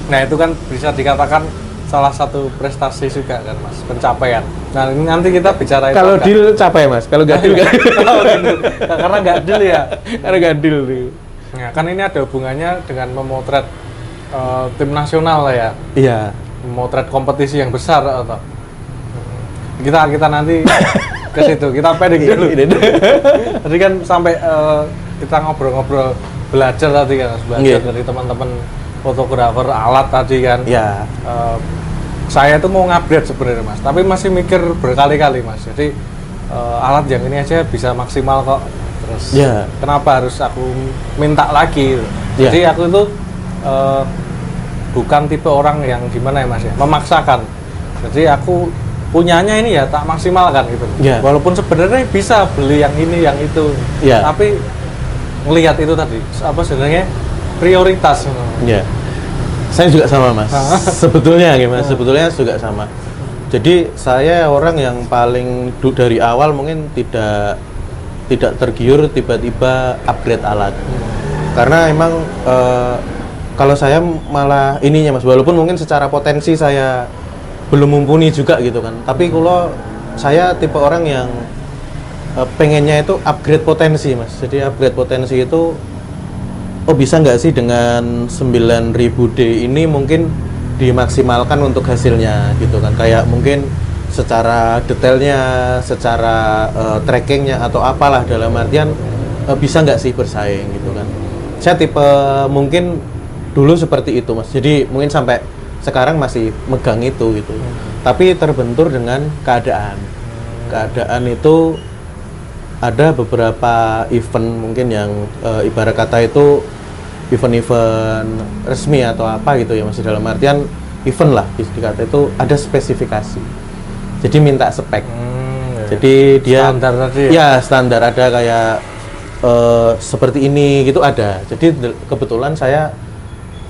Nah itu kan bisa dikatakan salah satu prestasi juga kan mas, pencapaian. Nah ini nanti kita bicara itu. Kalau deal capai mas, kalau nggak deal nggak. Oh, gitu. Karena nggak deal ya. Karena nggak deal nih. Nah kan ini ada hubungannya dengan memotret tim nasional lah ya. Iya. Memotret kompetisi yang besar atau kita nanti ke situ, kita pending dulu. Tadi kan sampai kita ngobrol-ngobrol belajar tadi kan, belajar dari teman-teman fotografer alat tadi kan. Iya. Saya tuh mau ngupgrade sebenarnya mas, tapi masih mikir berkali-kali mas. Jadi alat yang ini aja bisa maksimal kok. Terus kenapa harus aku minta lagi? Jadi aku itu bukan tipe orang yang gimana ya mas ya, memaksakan. Jadi aku punyanya ini ya tak maksimalkan gitu. Walaupun sebenarnya bisa beli yang ini yang itu, tapi melihat itu tadi apa sebenarnya prioritas. Saya juga sama mas. Sebetulnya gimana? Sebetulnya juga sama. Jadi saya orang yang paling dari awal mungkin tidak tergiur tiba-tiba upgrade alat. Karena emang kalau saya malah ininya mas, walaupun mungkin secara potensi saya belum mumpuni juga gitu kan. Tapi kalau saya tipe orang yang pengennya itu upgrade potensi mas. Jadi upgrade potensi itu bisa nggak sih dengan 9000D ini mungkin dimaksimalkan untuk hasilnya gitu kan. Kayak mungkin secara detailnya, secara trackingnya atau apalah dalam artian bisa nggak sih bersaing gitu kan. Saya tipe mungkin dulu seperti itu mas. Jadi mungkin sampai sekarang masih megang itu gitu. Tapi terbentur dengan keadaan. Keadaan itu ada beberapa event mungkin yang ibarat kata itu event-event resmi atau apa gitu ya masih dalam artian event lah dikata itu ada spesifikasi. Jadi minta spek. Jadi dia standar tadi ya standar ada kayak seperti ini gitu ada. Jadi kebetulan saya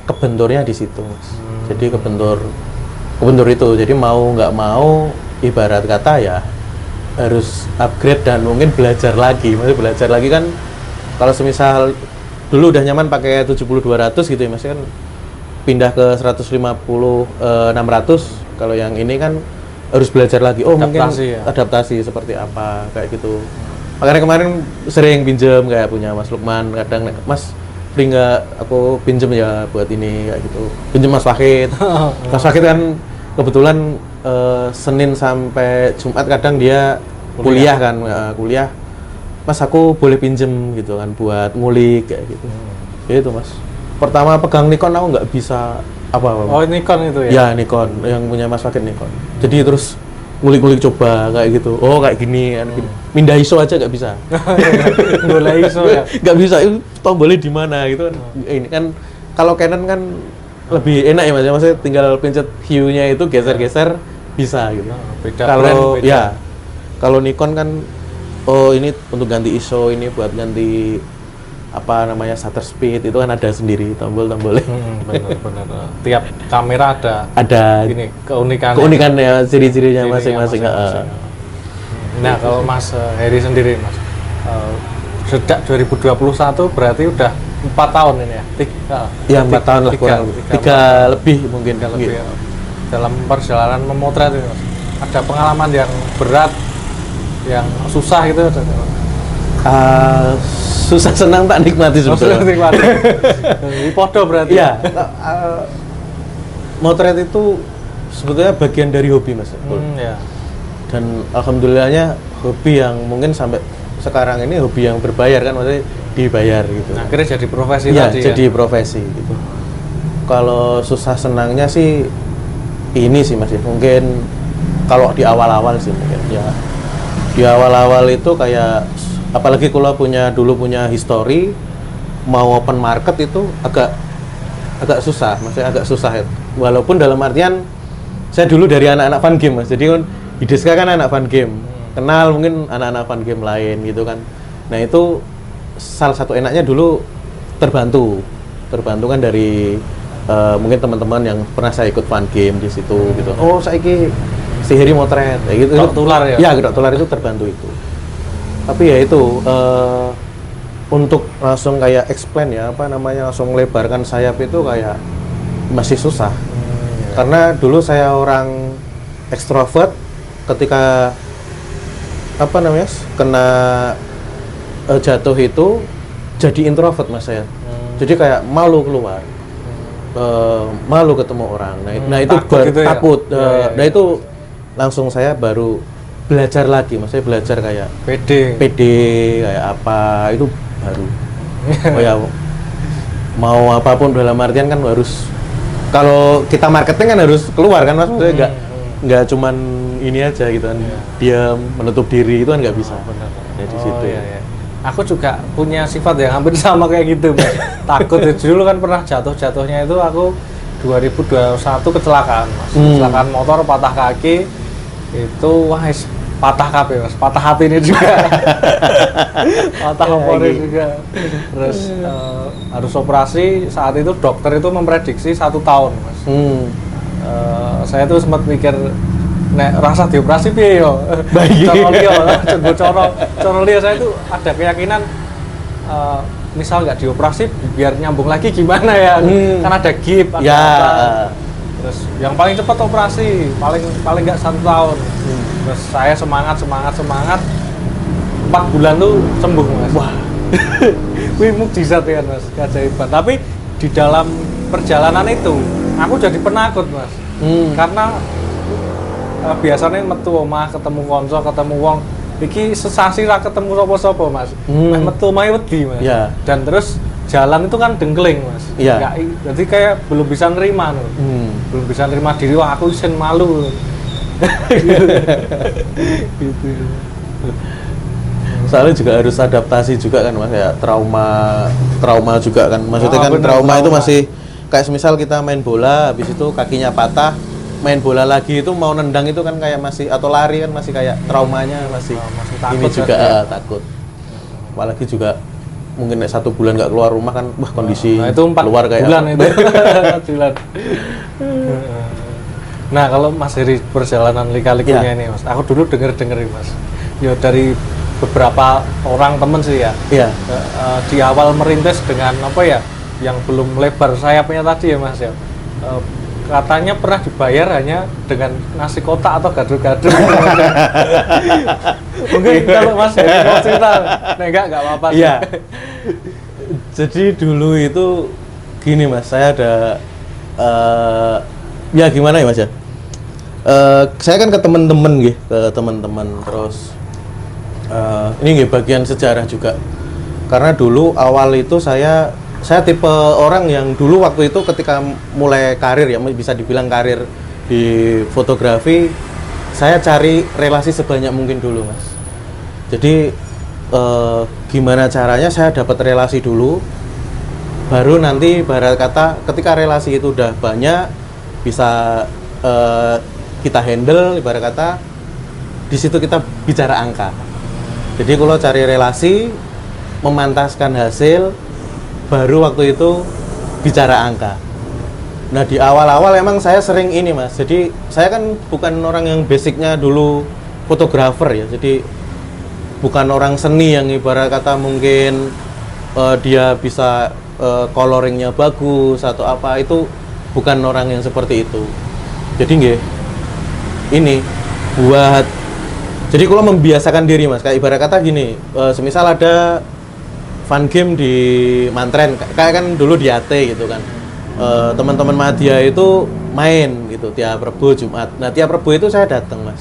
kebenturnya di situ, Mas. Jadi kebentur itu. Jadi mau nggak mau ibarat kata ya harus upgrade dan mungkin belajar lagi. Maksudnya belajar lagi kan kalau semisal dulu udah nyaman pakai 70-200 gitu ya Mas kan pindah ke 150-600 kalau yang ini kan harus belajar lagi. Oh Adaptasi, mungkin adaptasi seperti apa kayak gitu. Makanya kemarin sering pinjam kayak punya Mas Lukman kadang Mas free nggak aku pinjem ya buat ini kayak gitu. Pinjem Mas Wahid. Mas Wahid kan kebetulan Senin sampai Jumat kadang dia kuliah kan kuliah. Mas aku boleh pinjem gitu kan buat ngulik kayak gitu. Gitu Mas. Pertama pegang Nikon aku nggak bisa apa-apa. Oh Nikon itu ya? Ya Nikon yang punya Mas Wahid Nikon. Jadi terus ngulik-ngulik coba kayak gitu. Oh kayak gini kan. Pindah ISO aja nggak bisa. Boleh ISO ya? Nggak bisa. Itu tombolnya di mana gitu kan. Ini kan kalau Canon kan lebih enak ya Mas. Maksudnya tinggal pencet hue-nya itu geser-geser bisa gitu. Beda Kalau brand, beda. ya kalau Nikon kan oh ini untuk ganti ISO, ini buat ganti apa namanya shutter speed itu kan ada sendiri tombol-tombolnya. Benar. Tiap kamera Ada ini keunikannya. keunikannya, ciri-cirinya Cirinya masing-masing. masing-masing. Nah, kalau Mas Heri sendiri, Mas, sejak 2021 berarti udah 4 tahun ini ya? Ya 4 tahun lah kurang lebih. 3 lebih mungkin. Tiga lebih ya. Dalam perjalanan memotret ini, Mas, ada pengalaman yang berat, yang susah gitu? Susah senang tak nikmati sebetulnya. Ini podo berarti. Iya. Motret itu sebetulnya bagian dari hobi Mas. Ya. Dan alhamdulillahnya hobi yang mungkin sampai sekarang ini hobi yang berbayar kan, maksudnya dibayar gitu. Nah, akhirnya jadi profesi Iya, tadi jadi profesi gitu. Kalau susah senangnya sih ini sih Mas, mungkin kalau di awal-awal sih mungkin ya. Di awal-awal itu kayak apalagi kalau dulu punya history mau open market itu agak susah, maksudnya agak susah ya. Walaupun dalam artian saya dulu dari anak-anak fan game Mas. Jadi kan Hideska kan anak fan game. Kenal mungkin anak-anak fan game lain gitu kan. Nah, itu salah satu enaknya dulu terbantu kan dari mungkin teman-teman yang pernah saya ikut fan game di situ gitu. Oh, saiki si Heri motret kayak gitu. Gedok tular ya? Iya, gedok tular itu terbantu itu. Tapi ya itu untuk langsung kayak explain ya apa namanya langsung melebarkan sayap itu kayak masih susah. Karena dulu saya orang ekstrovert, ketika apa namanya kena jatuh itu jadi introvert Mas saya. Jadi kayak malu keluar. Malu ketemu orang. Nah, itu takut gitu ya? takut. Ya. Nah, itu langsung saya baru belajar lagi, maksudnya belajar kayak PD kayak apa itu baru. Oh ya, mau apapun dalam artian kan harus kalau kita marketing kan harus keluar kan Mas, maksudnya nggak cuman ini aja gitu kan, diam menutup diri itu kan nggak bisa. Benar. Ya di situ. Iya. Aku juga punya sifat yang hampir sama kayak gitu, Mas. Takut dulu kan pernah jatuhnya itu aku 2021 kecelakaan, Mas. Kecelakaan motor, patah kaki. Itu patah kabeh Mas, patah hati ini juga. Patah kompornya juga. Terus harus operasi, saat itu dokter itu memprediksi 1 tahun Mas. Saya tuh sempat mikir nek rasa dioperasi piye yo. Coro liya saya tuh ada keyakinan misal nggak dioperasi biar nyambung lagi gimana ya. Kan ada gip, ada apa. Terus yang paling cepat operasi, paling nggak 1 tahun. Terus saya semangat 4 bulan tuh sembuh Mas. Wah. Wih mukjizat ya Mas, keajaiban. Tapi di dalam perjalanan itu aku jadi penakut Mas. Karena biasanya metu omah ketemu konco, ketemu wong iki sesasi ra ketemu sapa-sapa Mas. Meh metu omahe wedi Mas. Yeah. Dan terus jalan itu kan dengkling Mas. Yeah. Jadi kayak belum bisa nerima loh. Belum bisa nerima diri, wah aku isin malu. Gitu. Soalnya juga harus adaptasi juga kan Mas, ya trauma juga kan. Maksudnya kan bener, trauma itu masih kayak semisal kita main bola habis itu kakinya patah, main bola lagi itu mau nendang itu kan kayak masih atau lari kan masih kayak traumanya masih takut ini juga kan, ya? takut. Apalagi juga mungkin 1 bulan nggak keluar rumah kan, wah kondisi Nah, itu 4 keluar kayak bulan apa. itu. 4 bulan. Nah, kalau Mas Heri perjalanan lika-likunya Ya. ini, Mas. Aku dulu denger-denger ini, Mas. Ya dari beberapa orang temen sih ya. Iya. Di awal merintis dengan apa ya? Yang belum lebar sayapnya tadi ya, Mas ya. Katanya pernah dibayar hanya dengan nasi kotak atau gado-gado. Mungkin kalau Mas Heri mau cerita, nah enggak apa-apa. Iya. Jadi dulu itu gini Mas, saya ada ya gimana ya Mas ya? Saya kan ke teman-teman gitu, ke teman-teman terus ini nggih bagian sejarah juga. Karena dulu awal itu saya tipe orang yang dulu waktu itu ketika mulai karir ya, bisa dibilang karir di fotografi, saya cari relasi sebanyak mungkin dulu Mas. Jadi gimana caranya saya dapat relasi dulu, baru nanti ibarat kata ketika relasi itu udah banyak, bisa kita handle, ibarat kata di situ kita bicara angka. Jadi kalau cari relasi, memantaskan hasil, baru waktu itu bicara angka. Nah di awal-awal emang saya sering ini Mas, jadi saya kan bukan orang yang basicnya dulu fotografer ya, jadi bukan orang seni yang ibarat kata mungkin dia bisa coloringnya bagus atau apa, itu bukan orang yang seperti itu. Jadi nggih ini buat, jadi kalau membiasakan diri Mas, kayak ibarat kata gini, semisal ada fun game di Mantren, kayak kan dulu di AT gitu kan, teman-teman Madya itu main gitu tiap Rebo Jumat. Nah tiap Rebo itu saya datang Mas,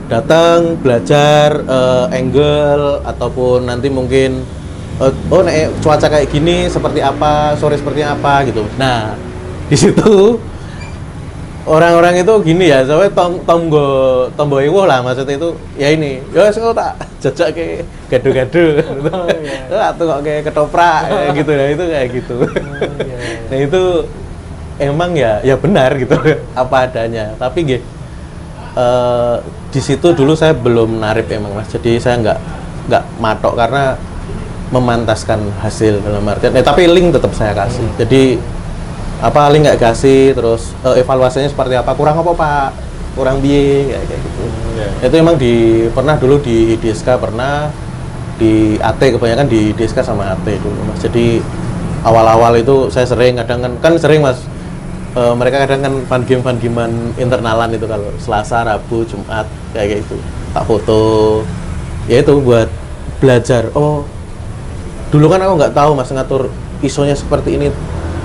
datang belajar angle ataupun nanti mungkin cuaca kayak gini seperti apa, sore seperti apa gitu. Nah di situ orang-orang itu gini ya, soalnya tombo ewo lah maksudnya itu ya ini, ya saya tak jajak ke gado-gado, atau kok kayak ketoprak gitu ya, itu kayak gitu. Nah itu emang ya benar gitu apa adanya, tapi gih di situ dulu saya belum narip emang Mas, jadi saya nggak matok karena memantaskan hasil dalam artian, tapi link tetap saya kasih. Jadi apa link nggak kasih, terus evaluasinya seperti apa, kurang apa Pak, kurang biaya kayak gitu. Itu emang pernah dulu di DSK, pernah di AT, kebanyakan di DSK sama AT dulu Mas. Jadi awal-awal itu saya sering, kadang kan sering Mas, mereka kadang kan fun gamean internalan itu kalau Selasa, Rabu, Jumat kayak gitu, tak foto, ya itu buat belajar. Oh dulu kan aku nggak tahu Mas ngatur ISO-nya seperti ini,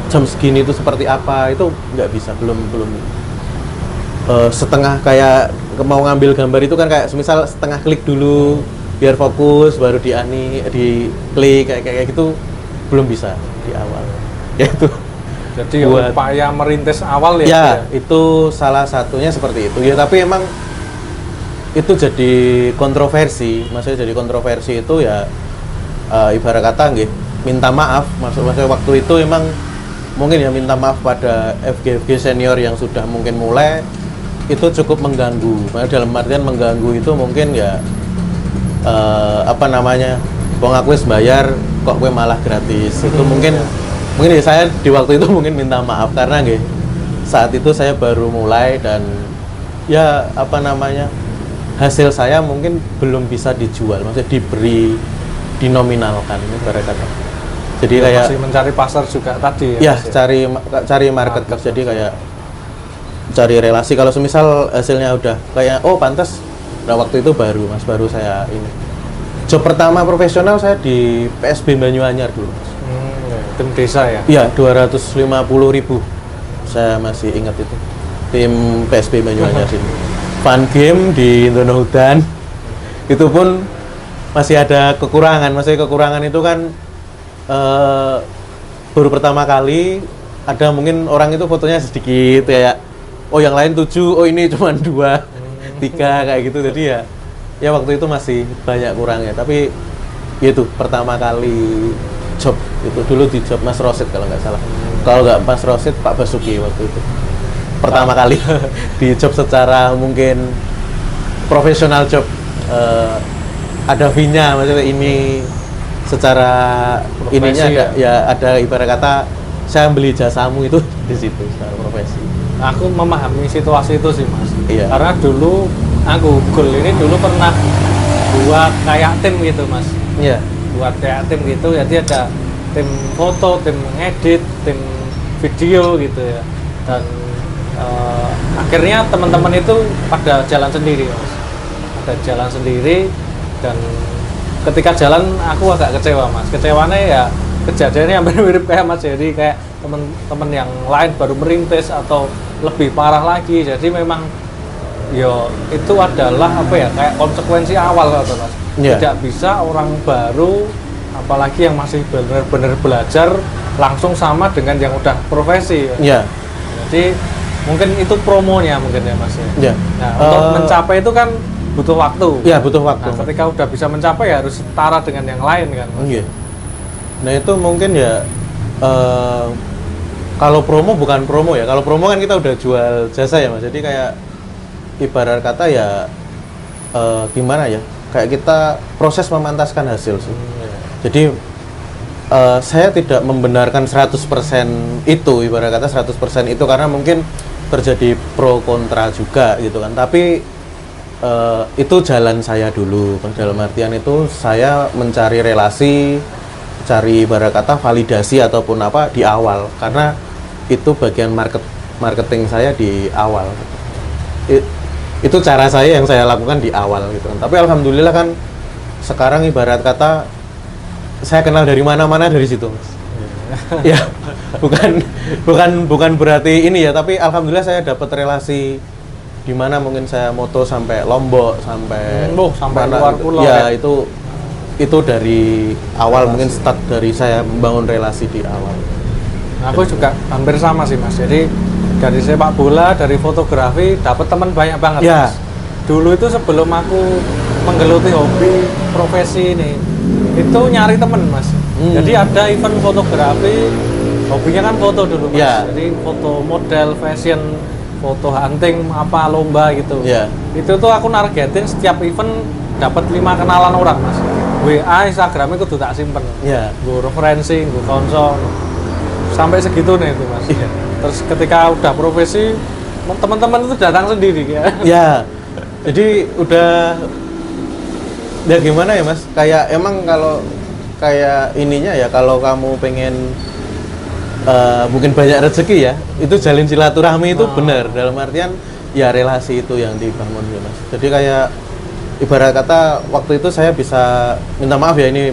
jam segini itu seperti apa, itu nggak bisa, belum setengah kayak mau ngambil gambar itu kan kayak semisal setengah klik dulu biar fokus, baru di klik kayak gitu, belum bisa di awal ya itu. Jadi upaya merintis awal ya, itu salah satunya seperti itu ya, tapi emang itu jadi kontroversi. Maksudnya jadi kontroversi itu ya ibarat kata nggih, minta maaf maksudnya waktu itu emang mungkin ya minta maaf pada FG senior yang sudah mungkin mulai, itu cukup mengganggu. Dalam artian mengganggu itu mungkin ya apa namanya, wong aku wis bayar kok gue malah gratis. Itu mungkin ya saya di waktu itu mungkin minta maaf karena nggih saat itu saya baru mulai dan ya apa namanya, hasil saya mungkin belum bisa dijual, maksudnya dinominalkan ibarat kata. Jadi ya, kayak masih mencari pasar juga tadi ya. Cari market, jadi kayak cari relasi. Kalau semisal hasilnya udah kayak oh pantas, nah waktu itu baru saya ini. Job pertama profesional saya di PSB Banyuanyar dulu Mas. Tim desa ya? Iya, 250.000. Saya masih ingat itu. Tim PSB Banyuanyar sini. Fun game di Dono Hutan. Itu pun masih ada kekurangan. Maksudnya kekurangan itu kan baru pertama kali, ada mungkin orang itu fotonya sedikit kayak oh yang lain 7, oh ini cuma 2, 3 kayak gitu. Jadi ya waktu itu masih banyak kurangnya, tapi itu pertama kali job itu dulu di job Mas Rosid kalau nggak salah. Kalau nggak Mas Rosid, Pak Basuki waktu itu pertama kali di job secara mungkin profesional job, ada fee-nya, maksudnya ini secara Profesi ininya ada ya? ya ada ibarat kata saya beli jasamu itu di situ secara profesi. Aku memahami situasi itu sih mas. Iya. Karena dulu aku Google ini dulu pernah buat kayak tim gitu mas. Iya. Buat kayak tim gitu, jadi ada tim foto, tim ngedit, tim video gitu ya. Dan akhirnya teman-teman itu pada jalan sendiri mas. Pada jalan sendiri dan ketika jalan aku agak kecewa mas. Kecewanya ya kejadiannya hampir mirip kayak Mas Heri, kayak teman-teman yang lain baru merintis atau lebih parah lagi. Jadi memang yo itu adalah apa ya, kayak konsekuensi awal atau mas. Yeah. Tidak bisa orang baru apalagi yang masih benar-benar belajar langsung sama dengan yang udah profesi. Iya. Jadi mungkin itu promonya mungkin ya mas ya. Iya. Nah, untuk mencapai itu kan butuh waktu. Iya, butuh waktu. Nah, ketika udah bisa mencapai ya harus setara dengan yang lain kan mas. Iya. Nah itu mungkin ya kalau promo bukan promo ya. Kalau promo kan kita udah jual jasa ya mas. Jadi kayak ibarat kata ya gimana ya? Kayak kita proses memantaskan hasil sih. Jadi saya tidak membenarkan 100% itu, ibarat kata 100% itu karena mungkin terjadi pro kontra juga gitu kan. Tapi itu jalan saya dulu. Dalam artian itu saya mencari relasi, cari ibarat kata validasi ataupun apa di awal, karena itu bagian marketing saya di awal. Itu cara saya yang saya lakukan di awal gitu kan. Tapi alhamdulillah kan sekarang ibarat kata saya kenal dari mana-mana dari situ mas. Ya bukan berarti ini ya, tapi alhamdulillah saya dapat relasi di mana mungkin saya moto sampai Lombok sampai sampai mana, luar pulau ya itu dari awal relasi. Mungkin start dari saya membangun relasi di awal. Nah, aku juga hampir sama sih mas. Jadi dari sepak bola, dari fotografi dapat teman banyak banget ya. mas. Dulu itu sebelum aku menggeluti hobi profesi ini, itu nyari temen mas. Jadi ada event fotografi, hobinya kan foto dulu mas. Ya. Jadi foto model, fashion, foto hunting, apa lomba gitu. Ya. Itu tuh aku nargetin setiap event dapat 5 kenalan orang mas. WA, Instagramnya kudu tak simpen. Ya. Gue referensi, gue konsul. Sampai segitu nih itu mas. Ya. Terus ketika udah profesi, teman-teman itu datang sendiri ya. Ya. Jadi udah ya gimana ya mas? Kayak emang kalau kayak ininya ya, kalau kamu pengen mungkin banyak rezeki ya, itu jalin silaturahmi itu benar. Dalam artian ya relasi itu yang dibangun ya mas. Jadi kayak ibarat kata waktu itu saya bisa minta maaf ya, ini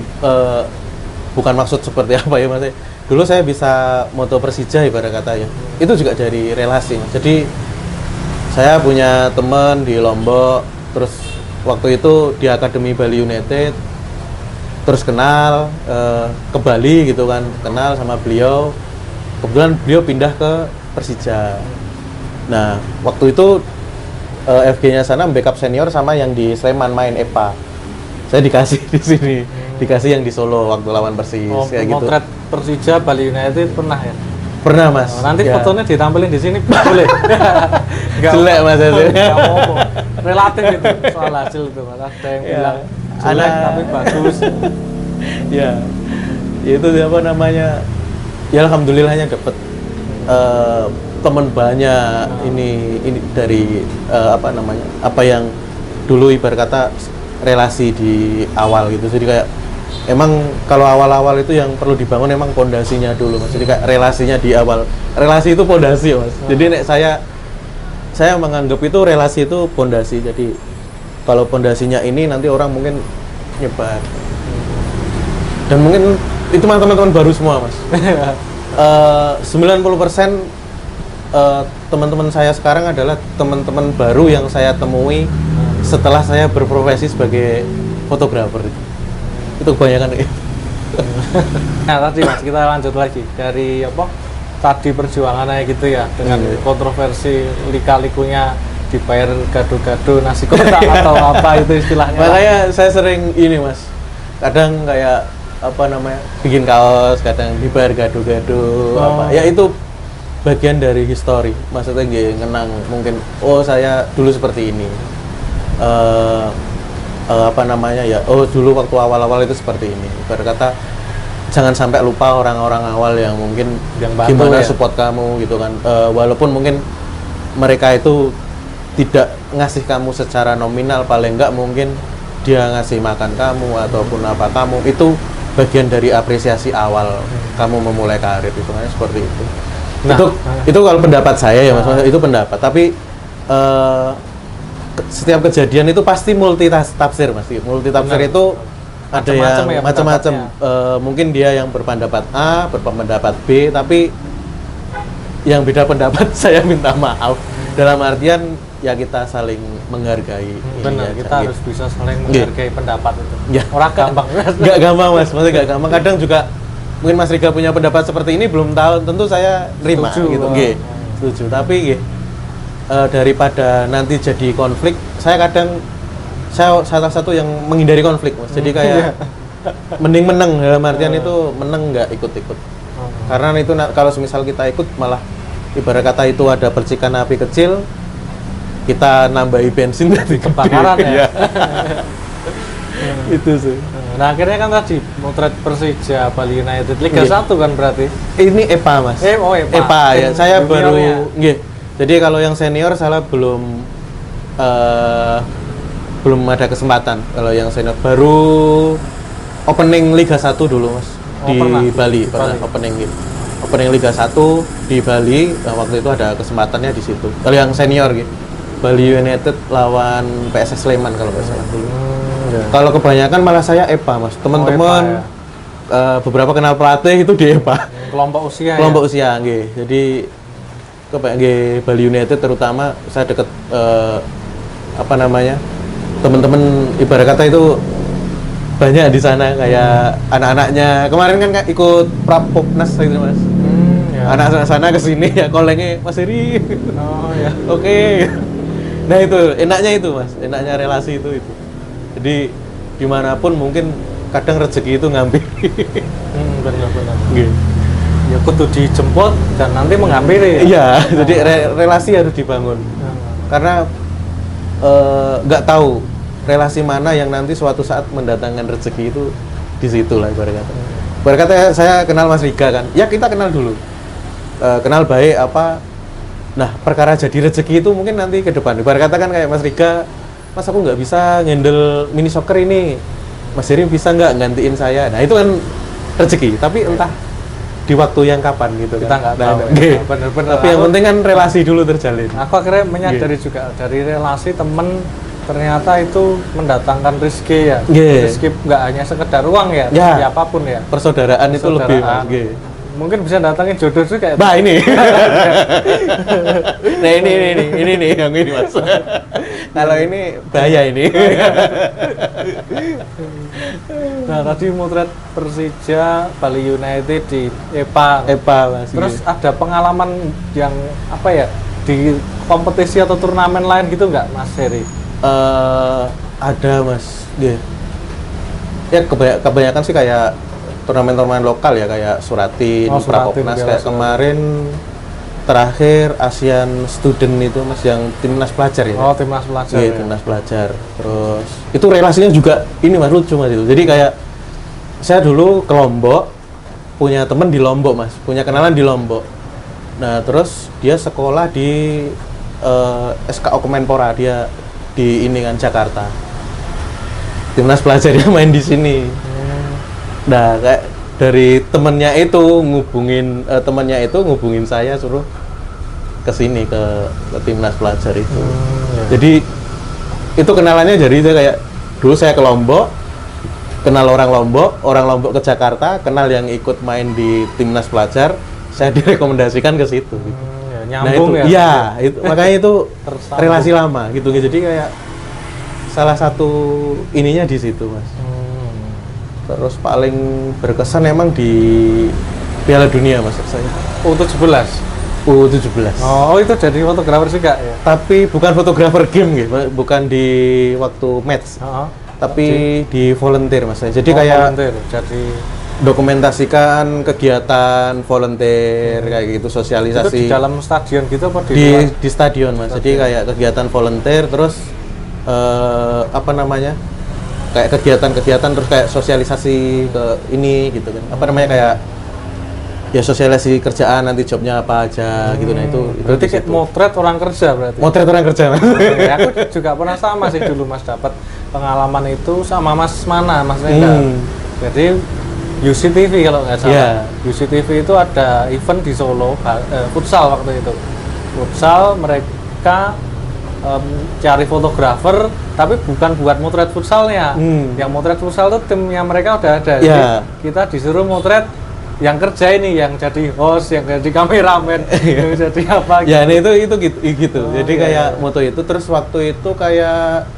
bukan maksud seperti apa ya mas. Dulu saya bisa moto Persija ibarat kata ya, itu juga dari relasi mas. Jadi saya punya teman di Lombok, terus waktu itu di Akademi Bali United, terus kenal ke Bali gitu kan, kenal sama beliau. Kebetulan beliau pindah ke Persija. Nah waktu itu FG-nya sana backup senior sama yang di Sleman main EPA. Saya dikasih di sini, dikasih yang di Solo waktu lawan Persis kayak gitu. Motret Persija Bali United pernah ya? Pernah mas. Nanti ya. fotonya ditampilin di sini boleh. Jelek mas itu. Nggak apa-apa. Relatif itu soal hasil itu mas. Ada yang bilang jelek tapi bagus. Ya, itu apa namanya? Ya alhamdulillahnya dapat teman banyak. Ini dari apa namanya? Apa yang dulu ibarat kata relasi di awal gitu. Jadi kayak emang kalau awal-awal itu yang perlu dibangun emang pondasinya dulu mas. Jadi kayak relasinya di awal. Relasi itu pondasi mas. Jadi nek saya menganggap itu relasi itu pondasi. Jadi kalau pondasinya ini nanti orang mungkin nyebar. Dan mungkin itu teman-teman baru semua mas. 90% teman-teman saya sekarang adalah teman-teman baru yang saya temui setelah saya berprofesi sebagai fotografer. Itu kebanyakan itu. Nah tadi mas, kita lanjut lagi dari apa tadi perjuangannya gitu ya, dengan kontroversi lika-likunya dibayar gado-gado nasi kotak atau apa itu istilahnya. Makanya saya sering ini mas, kadang kayak apa namanya bikin kaos, kadang dibayar gado-gado apa ya, itu bagian dari histori. Maksudnya nggak ngenang mungkin saya dulu seperti ini. apa namanya ya, oh dulu waktu awal-awal itu seperti ini. Berkata jangan sampai lupa orang-orang awal yang mungkin Yang bantu gimana ya. support kamu gitu kan. Walaupun mungkin mereka itu tidak ngasih kamu secara nominal, paling enggak mungkin dia ngasih makan kamu ataupun apa kamu, itu bagian dari apresiasi awal kamu memulai karir, itu kan seperti itu. Nah, Itu kalau pendapat saya ya Mas, itu pendapat. Tapi setiap kejadian itu pasti multi tafsir Mas. Multi tafsir Benar. itu ada Macam-macam yang ya macam-macam. pendapatnya. Mungkin dia yang berpendapat A, berpendapat B, tapi yang beda pendapat saya minta maaf. Dalam artian ya kita saling menghargai. Benar, ini kita aja, harus gitu. bisa saling Iya. menghargai pendapat itu. Ya. Orang gampang. Nggak gampang Mas, maksudnya nggak gampang. Kadang juga mungkin Mas Riga punya pendapat seperti ini, belum tahu, tentu saya terima Setuju. gitu. Nggih, setuju. Tapi nggih, daripada nanti jadi konflik, saya kadang saya salah satu yang menghindari konflik Mas. Jadi kayak mending menang, dalam artian itu menang nggak ikut-ikut. Karena itu kalau semisal kita ikut malah ibarat kata itu ada percikan api kecil, kita nambahi bensin dari Kebakaran ya. Itu sih. Nah akhirnya kan tadi motret Persija Bali United Liga Iya. 1 kan berarti. Ini EPA Mas. EPA ya. Tim Saya juniornya. baru nggih. Jadi kalau yang senior saya belum belum ada kesempatan. Kalau yang senior baru opening Liga 1 dulu Mas Oh, di pernah? Bali, Di pernah Bali. opening gitu. Opening Liga 1 di Bali, waktu itu ada kesempatannya di situ. Kalau yang senior gitu. Bali United lawan PSS Sleman kalau nggak salah dulu. Ya. Kalau kebanyakan malah saya EPA Mas. Teman-teman beberapa kenal pelatih itu di EPA. Kelompok usia Kelompok ya. usia nggih. Jadi nggih Bali United terutama saya deket apa namanya? Teman-teman ibarat kata itu banyak di sana kayak anak-anaknya. Kemarin kan ikut Prapopnas gitu Mas. Ya. Anak sana ke sini ya kolengnya Mas Heri. Oh ya. Oke. Nah itu enaknya itu Mas, enaknya relasi itu. Jadi dimanapun mungkin kadang rezeki itu ngambil. Benar-benar. Nggih. Ya kudu dijemput dan nanti menghampiri ya. Iya, jadi relasi harus dibangun. Karena nggak tahu relasi mana yang nanti suatu saat mendatangkan rezeki itu di situ lah ibarat kata. Ibarat kata saya kenal Mas Riga kan, ya kita kenal dulu. Kenal baik apa. Nah, perkara jadi rezeki itu mungkin nanti ke depan. Ibarat kata kan kayak Mas Riga, Mas aku nggak bisa ngendel mini soccer ini. Mas Heri bisa nggak gantiin saya? Nah, itu kan rezeki, tapi entah di waktu yang kapan gitu Kita kan. nggak Nah, tahu. nggih. Ya. Bener-bener. Tapi yang penting kan relasi dulu terjalin. Aku akhirnya menyadari juga dari relasi temen ternyata itu mendatangkan rezeki ya. Nggih. Rezeki nggak hanya sekedar uang ya, Ya. siapapun ya. Persaudaraan itu lebih Mas. Persaudaraan. Nggih. Mungkin bisa datangin jodoh juga ya. Bah ini. Nah ini nih yang ini Mas. Kalau ini bahaya ini. Nah tadi motret Persija Bali United di EPA. EPA Mas. Terus ada pengalaman yang apa ya di kompetisi atau turnamen lain gitu nggak Mas Heri? Ada Mas. Nggih. Ya kebanyakan sih kayak turnamen-turnamen lokal ya kayak Suratin, Oh, Suratin, Prapopnas Piala kayak Suratin. kemarin terakhir ASEAN Student itu Mas yang timnas pelajar ya. Oh timnas pelajar. Iya, Ya. timnas pelajar. Terus itu relasinya juga ini Mas lucu Mas itu. Jadi kayak saya dulu ke Lombok punya temen di Lombok Mas, punya kenalan di Lombok. Nah, terus dia sekolah di SKO Kemenpora, dia di ini kan Jakarta. Timnas pelajar dia main di sini. Nah, kayak dari temennya itu ngubungin saya suruh ke sini ke timnas pelajar itu. Jadi itu kenalannya dari itu kayak dulu saya ke Lombok, kenal orang Lombok ke Jakarta, kenal yang ikut main di timnas pelajar, saya direkomendasikan ke situ. Ya, nyambung nah, itu, ya. Iya, itu makanya itu Tersambung. relasi lama gitu. Jadi kayak salah satu ininya di situ, Mas. Terus paling berkesan emang di Piala Dunia Mas saya. U17. U17. Oh, itu jadi fotografer juga ya. Tapi bukan fotografer game gitu, bukan di waktu match. Heeh. Tapi di volunteer Mas. Jadi kayak volunteer. Jadi dokumentasikan kegiatan volunteer kayak gitu, itu sosialisasi di dalam stadion gitu apa di di, luar? di stadion Mas. Jadi kayak kegiatan volunteer terus apa namanya? kayak kegiatan-kegiatan terus kayak sosialisasi ke ini gitu kan. Apa namanya kayak ya sosialisasi kerjaan nanti jobnya apa aja gitu. Nah itu Berarti di kayak situ. motret orang kerja berarti. Motret orang kerja Mas. Ya, aku juga pernah sama sih dulu Mas dapat pengalaman itu sama Mas Mana, Mas Renda. Jadi UCTV kalau nggak salah. UCTV itu ada event di Solo, futsal waktu itu. Futsal mereka cari fotografer, tapi bukan buat motret futsalnya. Yang motret futsal itu timnya mereka udah ada. Jadi kita disuruh motret yang kerja ini, yang jadi host, yang jadi kameramen, yang jadi apa gitu. Ya, ini itu gitu. Jadi kayak moto itu terus waktu itu kayak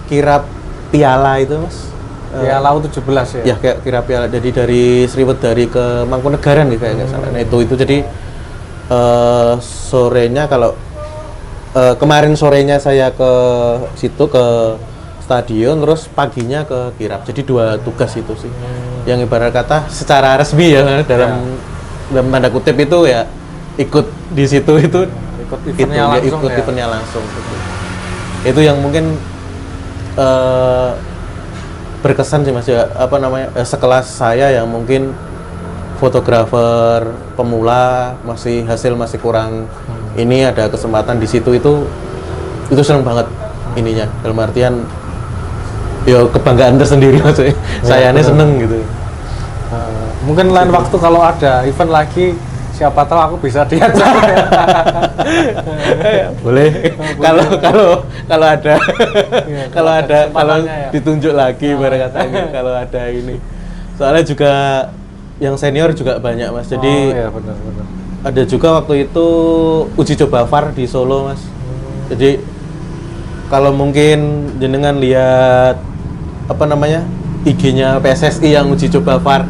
kirap piala itu Mas. Piala U17 ya. Ya kayak kirap piala. Jadi dari Sriwedari ke Mangkunegaran gitu kayak nggak salah. Nah itu jadi sorenya kalau kemarin sorenya saya ke situ ke stadion, terus paginya ke kirap. Jadi 2 tugas itu sih. Yang ibarat kata secara resmi ya dalam tanda kutip itu ya ikut di situ itu Ikut eventnya langsung ikut ya. eventnya langsung gitu. Itu yang mungkin berkesan sih Mas ya, apa namanya sekelas saya yang mungkin fotografer pemula masih kurang ini ada kesempatan di situ itu seneng banget ininya dalam artian ya kebanggaan tersendiri maksudnya sayanya seneng gitu. Mungkin lain waktu kalau ada event lagi siapa tahu aku bisa diajak. Boleh kalau ada Iya, kalau kesempatannya ya. ditunjuk lagi barang katanya kalau ada ini soalnya juga yang senior juga banyak Mas jadi ya benar. ada juga waktu itu uji coba VAR di Solo Mas. Jadi kalau mungkin jenengan lihat apa namanya IG-nya PSSI yang uji coba VAR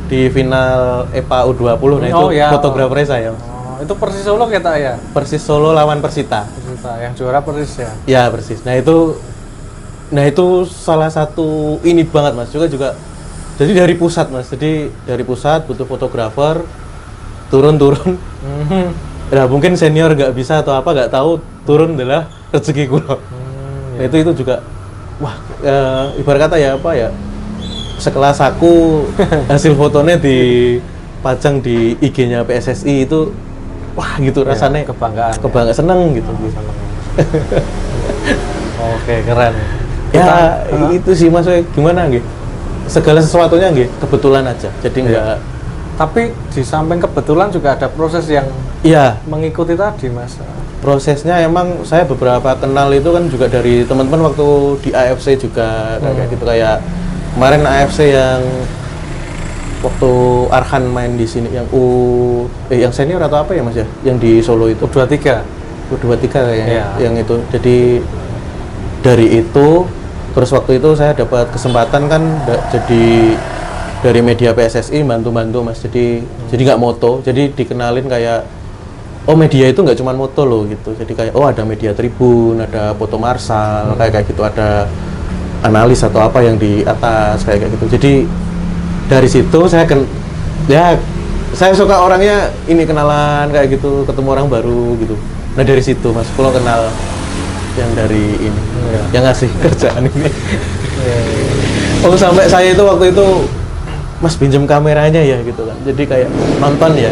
di final EPA U20 nah itu fotografernya saya. Itu Persis Solo kita ya. Persis Solo lawan Persita. Yang juara Persis ya. Ya Persis. Nah itu salah satu ini banget Mas juga jadi dari pusat Mas. Jadi dari pusat butuh fotografer turun. Nah mungkin senior nggak bisa atau apa nggak tahu turun adalah rezeki kulo. Nah itu juga wah ibarat kata ya apa ya sekelas aku hasil fotonya dipajang di IG-nya PSSI itu wah gitu rasanya kebanggaan seneng gitu. Oke keren. Ya itu sih Mas gimana nggih segala sesuatunya nggih kebetulan aja jadi enggak. Tapi di samping kebetulan juga ada proses yang mengikuti tadi Mas. Prosesnya emang saya beberapa kenal itu kan juga dari teman-teman waktu di AFC juga kayak gitu kayak kemarin AFC yang waktu Arhan main di sini yang yang senior atau apa ya Mas ya yang di Solo itu U23 kayaknya yang itu jadi dari itu terus waktu itu saya dapat kesempatan kan jadi dari media PSSI bantu Mas jadi nggak moto jadi dikenalin kayak oh media itu nggak cuma moto loh gitu jadi kayak oh ada media Tribun ada foto marsal kayak gitu ada analis atau apa yang di atas kayak gitu jadi dari situ saya saya suka orangnya ini kenalan kayak gitu ketemu orang baru gitu nah dari situ Mas kalau kenal yang dari ini yang ngasih kerjaan ini oh sampai saya itu waktu itu Mas pinjam kameranya ya gitu kan jadi kayak nonton ya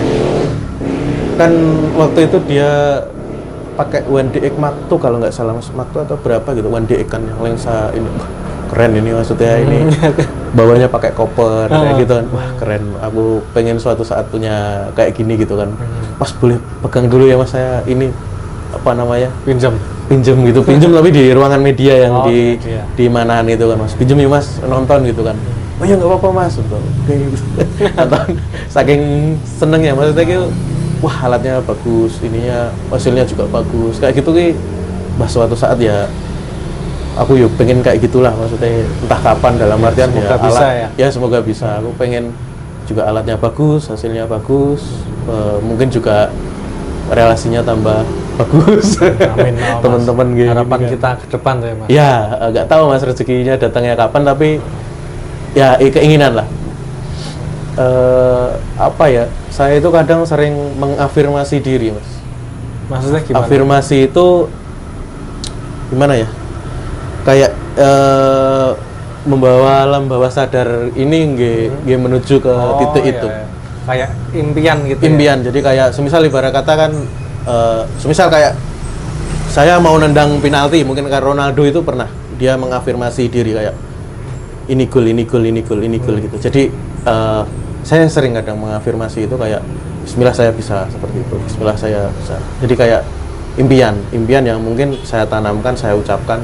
kan waktu itu dia pakai 1DX Mark II kalau nggak salah Mas Mark II atau berapa gitu 1DX kan yang lensa ini keren ini maksudnya ini bawahnya pakai koper kayak gitu kan wah keren aku pengen suatu saat punya kayak gini gitu kan Mas boleh pegang dulu ya Mas saya ini apa namanya pinjam tapi di ruangan media yang di Manahan itu kan Mas pinjam ya Mas nonton gitu kan oh ya nggak apa-apa Mas gitu nonton saking seneng ya maksudnya gitu wah alatnya bagus ininya hasilnya juga bagus kayak gitu ki bah suatu saat ya aku yuk pengen kayak gitulah maksudnya entah kapan dalam artian semoga ya bisa alat, ya semoga bisa aku pengen juga alatnya bagus hasilnya bagus mungkin juga relasinya tambah bagus amin teman-teman gitu harapan kan. kita ke depan tuh ya Mas ya nggak tahu Mas rezekinya datangnya kapan tapi ya keinginan lah apa ya saya itu kadang sering mengafirmasi diri Mas maksudnya gimana? Afirmasi itu gimana ya kayak membawa alam bawah sadar ini nggih menuju ke titik itu. iya. Kayak impian gitu. Impian. Jadi kayak semisal ibarat kata kan semisal kayak saya mau nendang penalti, mungkin kayak Ronaldo itu pernah dia mengafirmasi diri kayak ini gol gitu. Jadi saya sering kadang mengafirmasi itu kayak bismillah saya bisa seperti itu. Bismillah saya bisa. Jadi kayak impian yang mungkin saya tanamkan, saya ucapkan,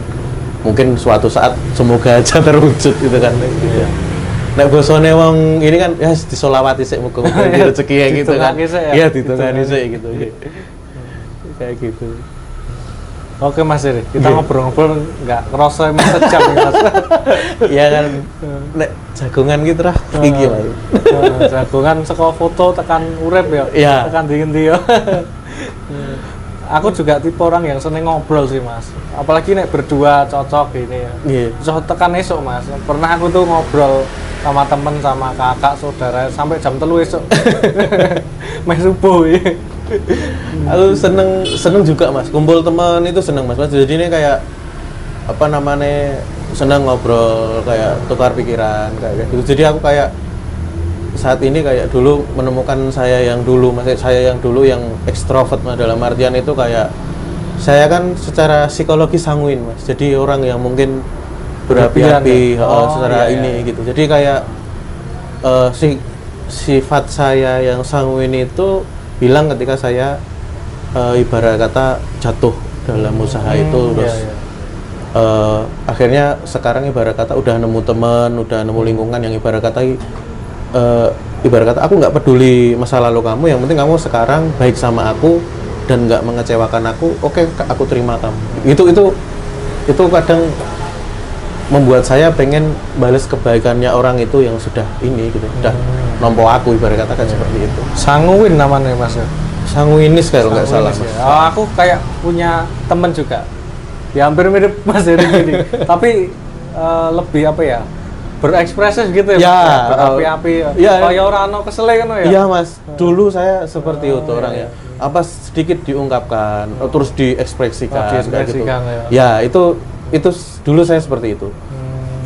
mungkin suatu saat semoga aja terwujud gitu kan. Gitu. Nek bosone wong ini kan ya disolawati sik muga-muga rezeki ya gitu kan. Iya ditungani sik gitu. Kayak gitu. Oke Mas Eri, kita ngobrol-ngobrol nggak kerasa emang sejam ya Mas. Iya kan, nek jagongan gitu lah, iki Mas. Jagongan saka foto tekan urip ya, Iya. tekan ndi ya. Aku juga tipe orang yang seneng ngobrol sih Mas. Apalagi nek berdua cocok gini ya. Iya. Cocok tekan esok Mas. Pernah aku tuh ngobrol sama temen, sama kakak, saudara sampai jam 3 esok. Main subuh ya. Aku seneng juga Mas, kumpul teman itu seneng Mas. Jadi ini kayak apa namanya seneng ngobrol, kayak tukar pikiran kayak gitu. Jadi aku kayak saat ini kayak dulu menemukan saya yang dulu yang ekstrovert Mas, dalam artian itu kayak saya kan secara psikologi sanguin Mas. Jadi orang yang mungkin berapi-api secara ini gitu. Jadi kayak sifat saya yang sanguin itu bilang ketika saya ibarat kata jatuh dalam usaha itu terus akhirnya sekarang ibarat kata udah nemu teman, udah nemu lingkungan yang ibarat kata aku nggak peduli masa lalu kamu, yang penting kamu sekarang baik sama aku dan nggak mengecewakan aku, oke, aku terima kamu. Itu kadang membuat saya pengen balas kebaikannya orang itu yang sudah ini gitu, sudah nompo aku ibarat kata kan seperti itu. Sanguin namanya Mas ya. Sanguinis kalau nggak salah Mas. Ya. Oh, aku kayak punya temen juga. Ya hampir mirip Mas Eri ini. Tapi lebih apa ya? Berekspresif gitu ya. Ya, berapi-api. ya. Kayak orang ono kesel kan ya. Iya Mas. Dulu saya seperti itu orang ya. Apa sedikit diungkapkan, terus diekspresikan kayak gitu. Ya, itu dulu saya seperti itu.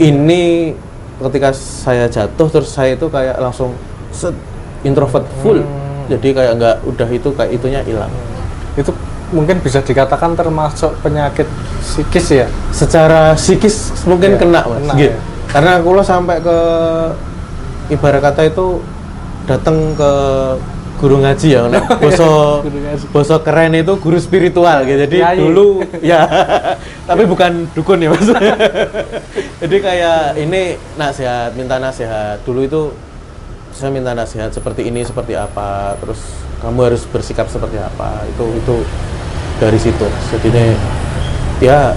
Ini ketika saya jatuh terus saya itu kayak langsung introvert full. Jadi kayak nggak udah itu kayak itunya hilang. Itu mungkin bisa dikatakan termasuk penyakit psikis ya. Secara psikis mungkin kena Mas. Kena, Gitu. ya. Karena aku sampai ke ibarat kata itu datang ke guru ngaji ya, boso keren itu guru spiritual gitu. Jadi dulu ya, tapi bukan dukun ya Mas. Jadi kayak ini nasihat, minta nasihat. Dulu itu saya minta nasihat seperti ini, seperti apa, terus kamu harus bersikap seperti apa. Itu dari situ. Jadi ini ya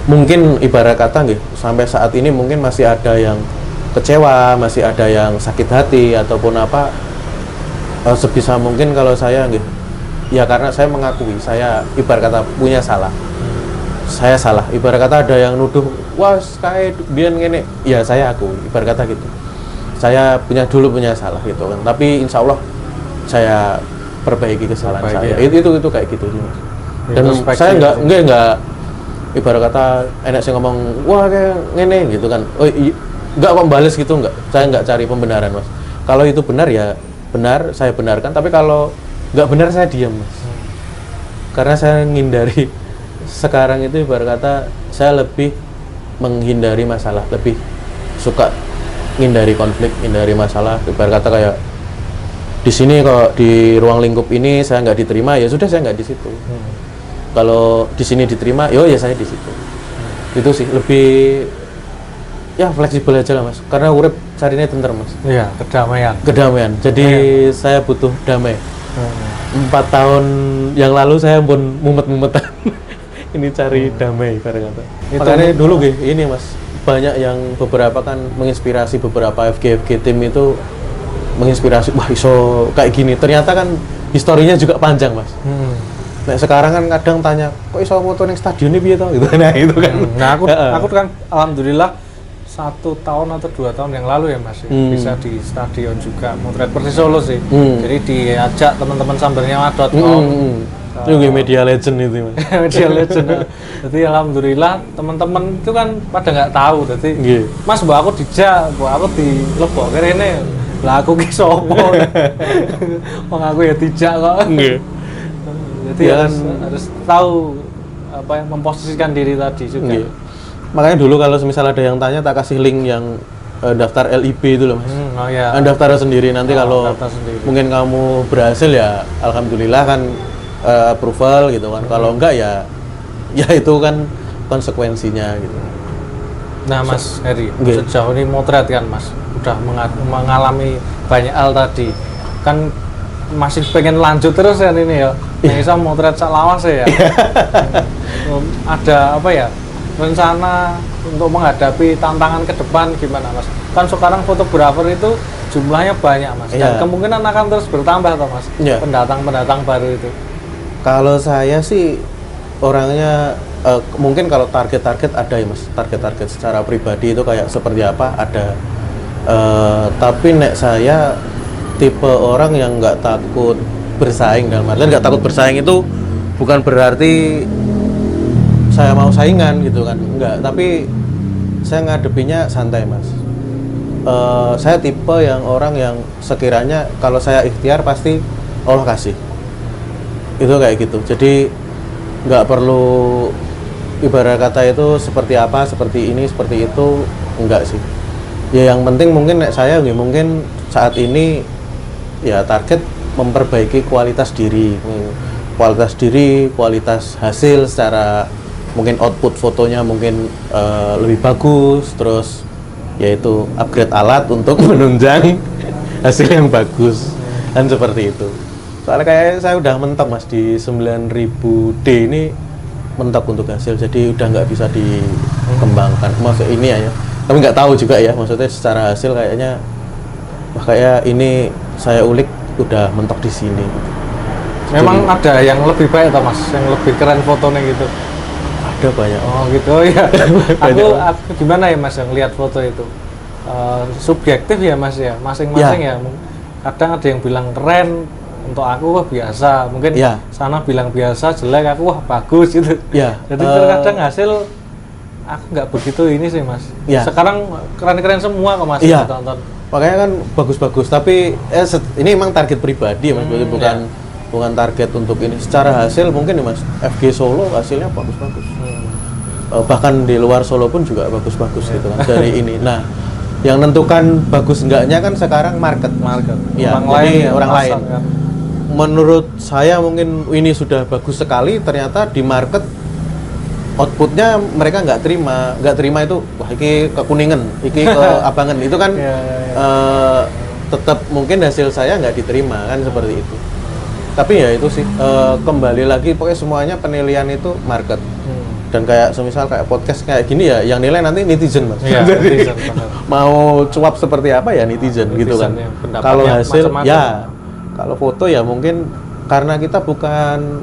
mungkin ibarat kata nggih, sampai saat ini mungkin masih ada yang kecewa, masih ada yang sakit hati ataupun apa. Sebisa mungkin kalau saya nggih, ya karena saya mengakui saya ibarat kata punya salah. Saya salah. Ibarat kata ada yang nuduh, wah kayak biyen ngene. Ya saya akui, ibarat kata gitu. Saya dulu punya salah gitu kan. Tapi insya Allah saya perbaiki kesalahan saya. Ya. Itu kayak gitu sih Mas. Dan saya enggak ibarat kata enak sih ngomong wah kayak ngene gitu kan. Oh enggak kok bales gitu enggak. Saya enggak cari pembenaran Mas. Kalau itu benar ya benar, saya benarkan, tapi kalau nggak benar saya diam Mas. Karena saya menghindari sekarang itu ibarat kata saya lebih menghindari masalah, lebih suka menghindari konflik, menghindari masalah. Ibarat kata kayak di sini kalau di ruang lingkup ini saya nggak diterima, ya sudah saya nggak di situ. Kalau di sini diterima, ya saya di situ. Itu sih lebih ya fleksibel aja lah Mas, karena urip carinya tentrem Mas. Iya, kedamaian. Jadi saya butuh damai. 4 tahun yang lalu saya pun mumet-mumetan. Ini cari damai pada kata. Makanya dulu ini Mas, banyak yang beberapa kan menginspirasi beberapa FG tim itu menginspirasi, wah iso kayak gini. Ternyata kan historinya juga panjang Mas. Nah sekarang kan kadang tanya, kok iso foto ning stadion ini piye to? Gitu. Nah itu kan. Nah aku kan alhamdulillah 1 tahun atau 2 tahun yang lalu ya Mas, bisa di stadion juga motret Persis Solo sih. Jadi diajak teman-teman sambernya.com Itu nggih media legend itu, Mas. media legend. Jadi alhamdulillah teman-teman itu kan pada nggak tahu. Jadi Nggih. Mas, mbak aku dijak, mbak aku dilebok kene. Lah aku ki sopo? Wong aku ya dijak kok. Nggih. Jadi Ya harus tahu apa yang memposisikan diri tadi juga. Nggih. Makanya dulu kalau misal ada yang tanya tak kasih link yang daftar LIB itu loh, Mas. Oh ya. Daftar sendiri nanti kalau daftar sendiri. mungkin kamu berhasil ya alhamdulillah kan approval gitu kan. Kalau enggak ya itu kan konsekuensinya gitu. Nah, Mas Heri, Nggih. sejauh ini motret kan, Mas, udah mengalami banyak hal tadi. Kan masih pengen lanjut terus kan ini ya. Bisa motret sak lawas ya. Ada apa ya? Rencana untuk menghadapi tantangan ke depan gimana, Mas? Kan sekarang fotografer itu jumlahnya banyak, Mas. Dan Iya. kemungkinan akan terus bertambah toh, Mas. Iya. Pendatang-pendatang baru itu. Kalau saya sih orangnya mungkin kalau target-target ada ya, Mas. Target-target secara pribadi itu kayak seperti apa ada. Tapi nek saya tipe orang yang nggak takut bersaing, dalam artian nggak takut bersaing itu bukan berarti saya mau saingan gitu kan, enggak, tapi saya ngadepinya santai, Mas. Saya tipe yang orang yang sekiranya kalau saya ikhtiar pasti Allah kasih, itu kayak gitu. Jadi nggak perlu ibarat kata itu seperti apa, seperti ini, seperti itu, enggak sih. Ya yang penting mungkin saya mungkin saat ini ya target memperbaiki kualitas diri, kualitas hasil secara mungkin output fotonya mungkin lebih bagus, terus yaitu upgrade alat untuk menunjang hasil yang bagus, kan seperti itu. Soalnya kayak saya udah mentok, Mas, di 9000D ini mentok untuk hasil, jadi udah nggak bisa dikembangkan. Maksud ini ya, tapi nggak tahu juga ya, maksudnya secara hasil kayaknya wah kayak ini saya ulik udah mentok di sini. Memang ada yang lebih baik toh, Mas, yang lebih keren fotonya gitu. Ada banyak. Oh gitu ya. aku gimana ya, Mas, yang lihat foto itu subjektif ya, Mas ya, masing-masing ya. Kadang ada yang bilang keren, untuk aku wah biasa, mungkin Ya. sana bilang biasa, jelek, aku wah bagus gitu. Ya. Jadi terkadang hasil aku nggak begitu ini sih, Mas. Ya. Sekarang keren-keren semua kok, Mas, Iya. ditonton. Makanya kan bagus-bagus, tapi ini emang target pribadi, Mas, berarti bukan target untuk ini. Secara hasil mungkin nih, Mas, FG Solo hasilnya bagus-bagus. Bahkan di luar Solo pun juga bagus-bagus gitu kan dari ini. Nah, yang nentukan bagus enggaknya kan sekarang market. Ya, Orang jadi lain ya, orang pasar, lain. kan. Menurut saya mungkin ini sudah bagus sekali, ternyata di market outputnya mereka nggak terima itu, wah iki ke Kuningan, iki ke Abangan, itu kan Ya. tetap mungkin hasil saya nggak diterima kan seperti itu. Tapi ya itu sih kembali lagi pokoknya semuanya penilaian itu market. Dan kayak semisal kayak podcast kayak gini ya, yang nilai nanti netizen, Mas. Iya, Jadi netizen, benar. mau cuap seperti apa ya netizen gitu kan. yang pendapatnya Kalau hasil macam-macam. ya, kalau foto ya mungkin karena kita bukan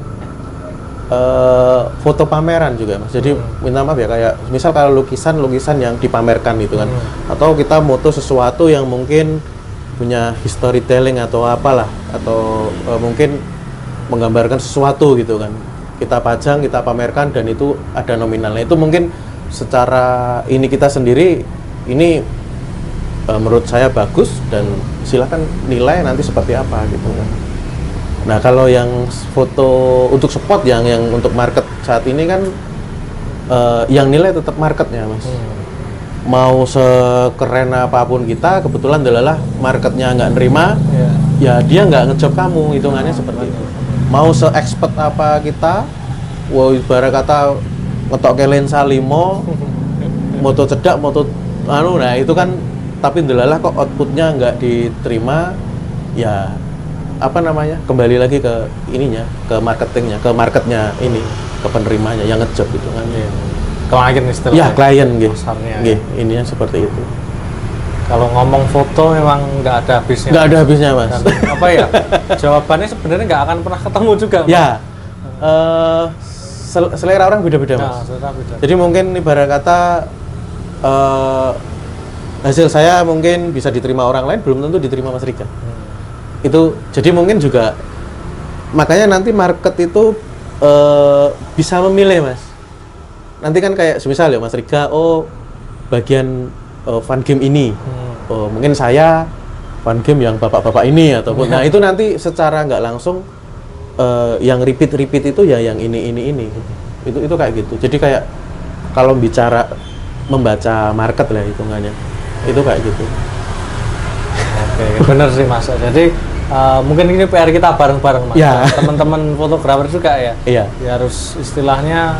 foto pameran juga, Mas. Jadi minta maaf ya, kayak misal kalau lukisan yang dipamerkan gitu kan. Atau kita moto sesuatu yang mungkin punya storytelling atau apalah, atau mungkin menggambarkan sesuatu gitu kan. Kita pajang, kita pamerkan, dan itu ada nominalnya. Itu mungkin secara ini kita sendiri ini menurut saya bagus, dan silakan nilai nanti seperti apa gitu kan. Nah, kalau yang foto untuk spot yang untuk market saat ini kan yang nilai tetap marketnya, Mas. Mau sekeren apapun kita, kebetulan adalah marketnya nggak nerima, ya dia nggak ngejob kamu, hitungannya seperti itu. Mau se-expert apa kita, wow, ibarat kata ngetok lensa 5, moto cedak, moto nah itu kan, tapi ndelalah kok outputnya nggak diterima, ya apa namanya, kembali lagi ke ininya, ke marketingnya, ke marketnya ini, ke penerimanya yang ngejob itu kan. Klien istilahnya. Ya, klien gitu. Pasarnya. Nggih, ininya seperti itu. Kalau ngomong foto memang nggak ada habisnya. Nggak ada habisnya, Mas. Dan apa ya? Jawabannya sebenarnya nggak akan pernah ketemu juga. Mas. Ya, selera orang beda-beda, Mas. Selera beda. Jadi mungkin ibarat kata hasil saya mungkin bisa diterima orang lain, belum tentu diterima Mas Rika. Itu jadi mungkin juga makanya nanti market itu bisa memilih mas. Nanti kan kayak semisal ya Mas Riga, oh bagian fun game ini, oh mungkin saya fun game yang bapak-bapak ini ataupun, nah itu nanti secara nggak langsung yang repeat itu ya yang ini, itu kayak gitu. Jadi kayak kalau bicara membaca market lah hitungannya, itu kayak gitu. Oke, bener sih Mas. Jadi mungkin ini PR kita bareng-bareng Mas. Ya. Teman-teman fotografer juga ya. Iya. Ya harus istilahnya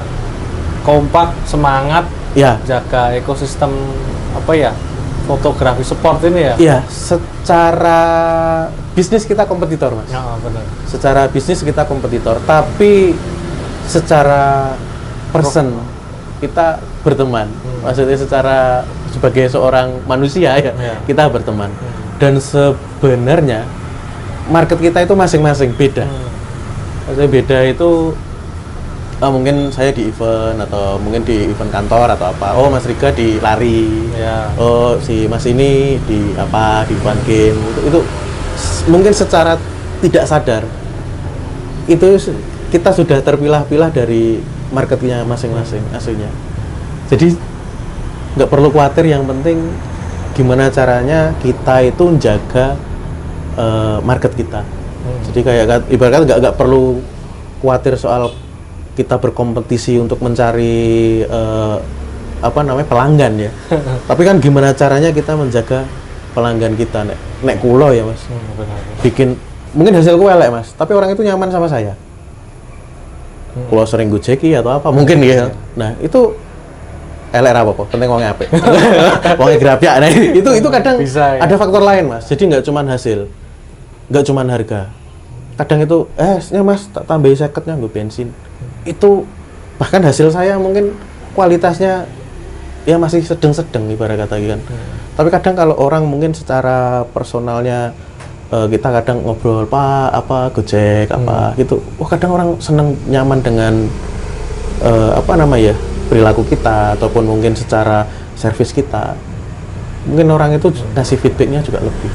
kompak, semangat, Ya. jaga ekosistem apa ya, fotografi sport ini ya. Iya, secara bisnis kita kompetitor mas. Ya, benar. Secara bisnis kita kompetitor, tapi secara person kita berteman. Maksudnya secara sebagai seorang manusia ya, kita berteman. Dan sebenarnya market kita itu masing-masing beda. Maksudnya beda itu mungkin saya di event atau mungkin di event kantor atau apa. Oh Mas Riga di lari. Ya. Oh si Mas ini di apa di fun game. Itu mungkin secara tidak sadar itu kita sudah terpilah-pilah dari marketnya masing-masing aslinya. Jadi nggak perlu khawatir, yang penting gimana caranya kita itu menjaga market kita. Jadi kayak ibaratnya nggak perlu khawatir soal kita berkompetisi untuk mencari pelanggan ya. Tapi kan gimana caranya kita menjaga pelanggan kita, nek kulo ya mas. Bikin mungkin hasil kue elek mas, tapi orang itu nyaman sama saya. Kulo sering gojeki atau apa mungkin ya. Nah itu elek apa kok, penting wongnya apik. Wongnya grabyak. Nah itu kadang bisa, ya? Ada faktor lain mas. Jadi nggak cuma hasil, nggak cuma harga. Kadang itu mas tak tambahin 50-nya gue bensin. Itu bahkan hasil saya mungkin kualitasnya ya masih sedang-sedang ibarat kata kan. Tapi kadang kalau orang mungkin secara personalnya kita kadang ngobrol Gojek gitu. Wah kadang orang seneng nyaman dengan perilaku kita ataupun mungkin secara servis kita. Mungkin orang itu ngasih feedbacknya juga lebih.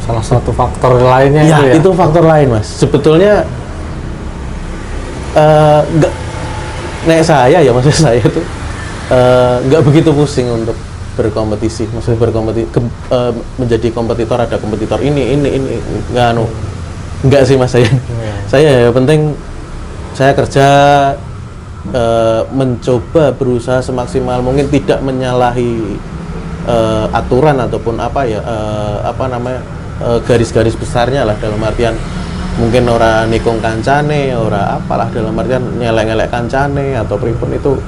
Salah satu faktor lainnya Ya, itu ya. itu faktor lain mas. Sebetulnya saya tuh nggak begitu pusing untuk berkompetisi, maksudnya menjadi kompetitor, ada kompetitor ini nggak sih mas saya. Saya penting saya kerja, mencoba berusaha semaksimal mungkin tidak menyalahi aturan ataupun garis-garis besarnya lah, dalam artian mungkin orang nikung kancane, orang apalah, dalam artian nyelek-nyelek kancane atau pripun. Itu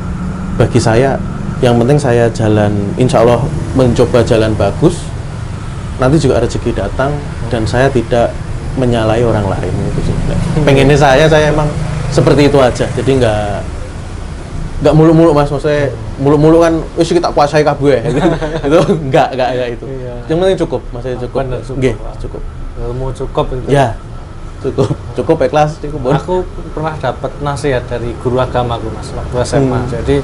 bagi saya yang penting saya jalan, insya Allah mencoba jalan bagus, nanti juga rezeki datang dan saya tidak menyalahi orang lain. Itu sih pengennya saya emang seperti itu aja, jadi nggak muluk-muluk mas, maksudnya muluk-muluk kan wis kita kuasai kabeh gitu. Itu enggak itu. Iya. Yang penting cukup, maksudnya cukup. Nggih, cukup. Ilmu cukup itu. Ya. Cukup ikhlas, cukup. Aku pernah dapat nasihat dari guru agamaku mas waktu SMA. Jadi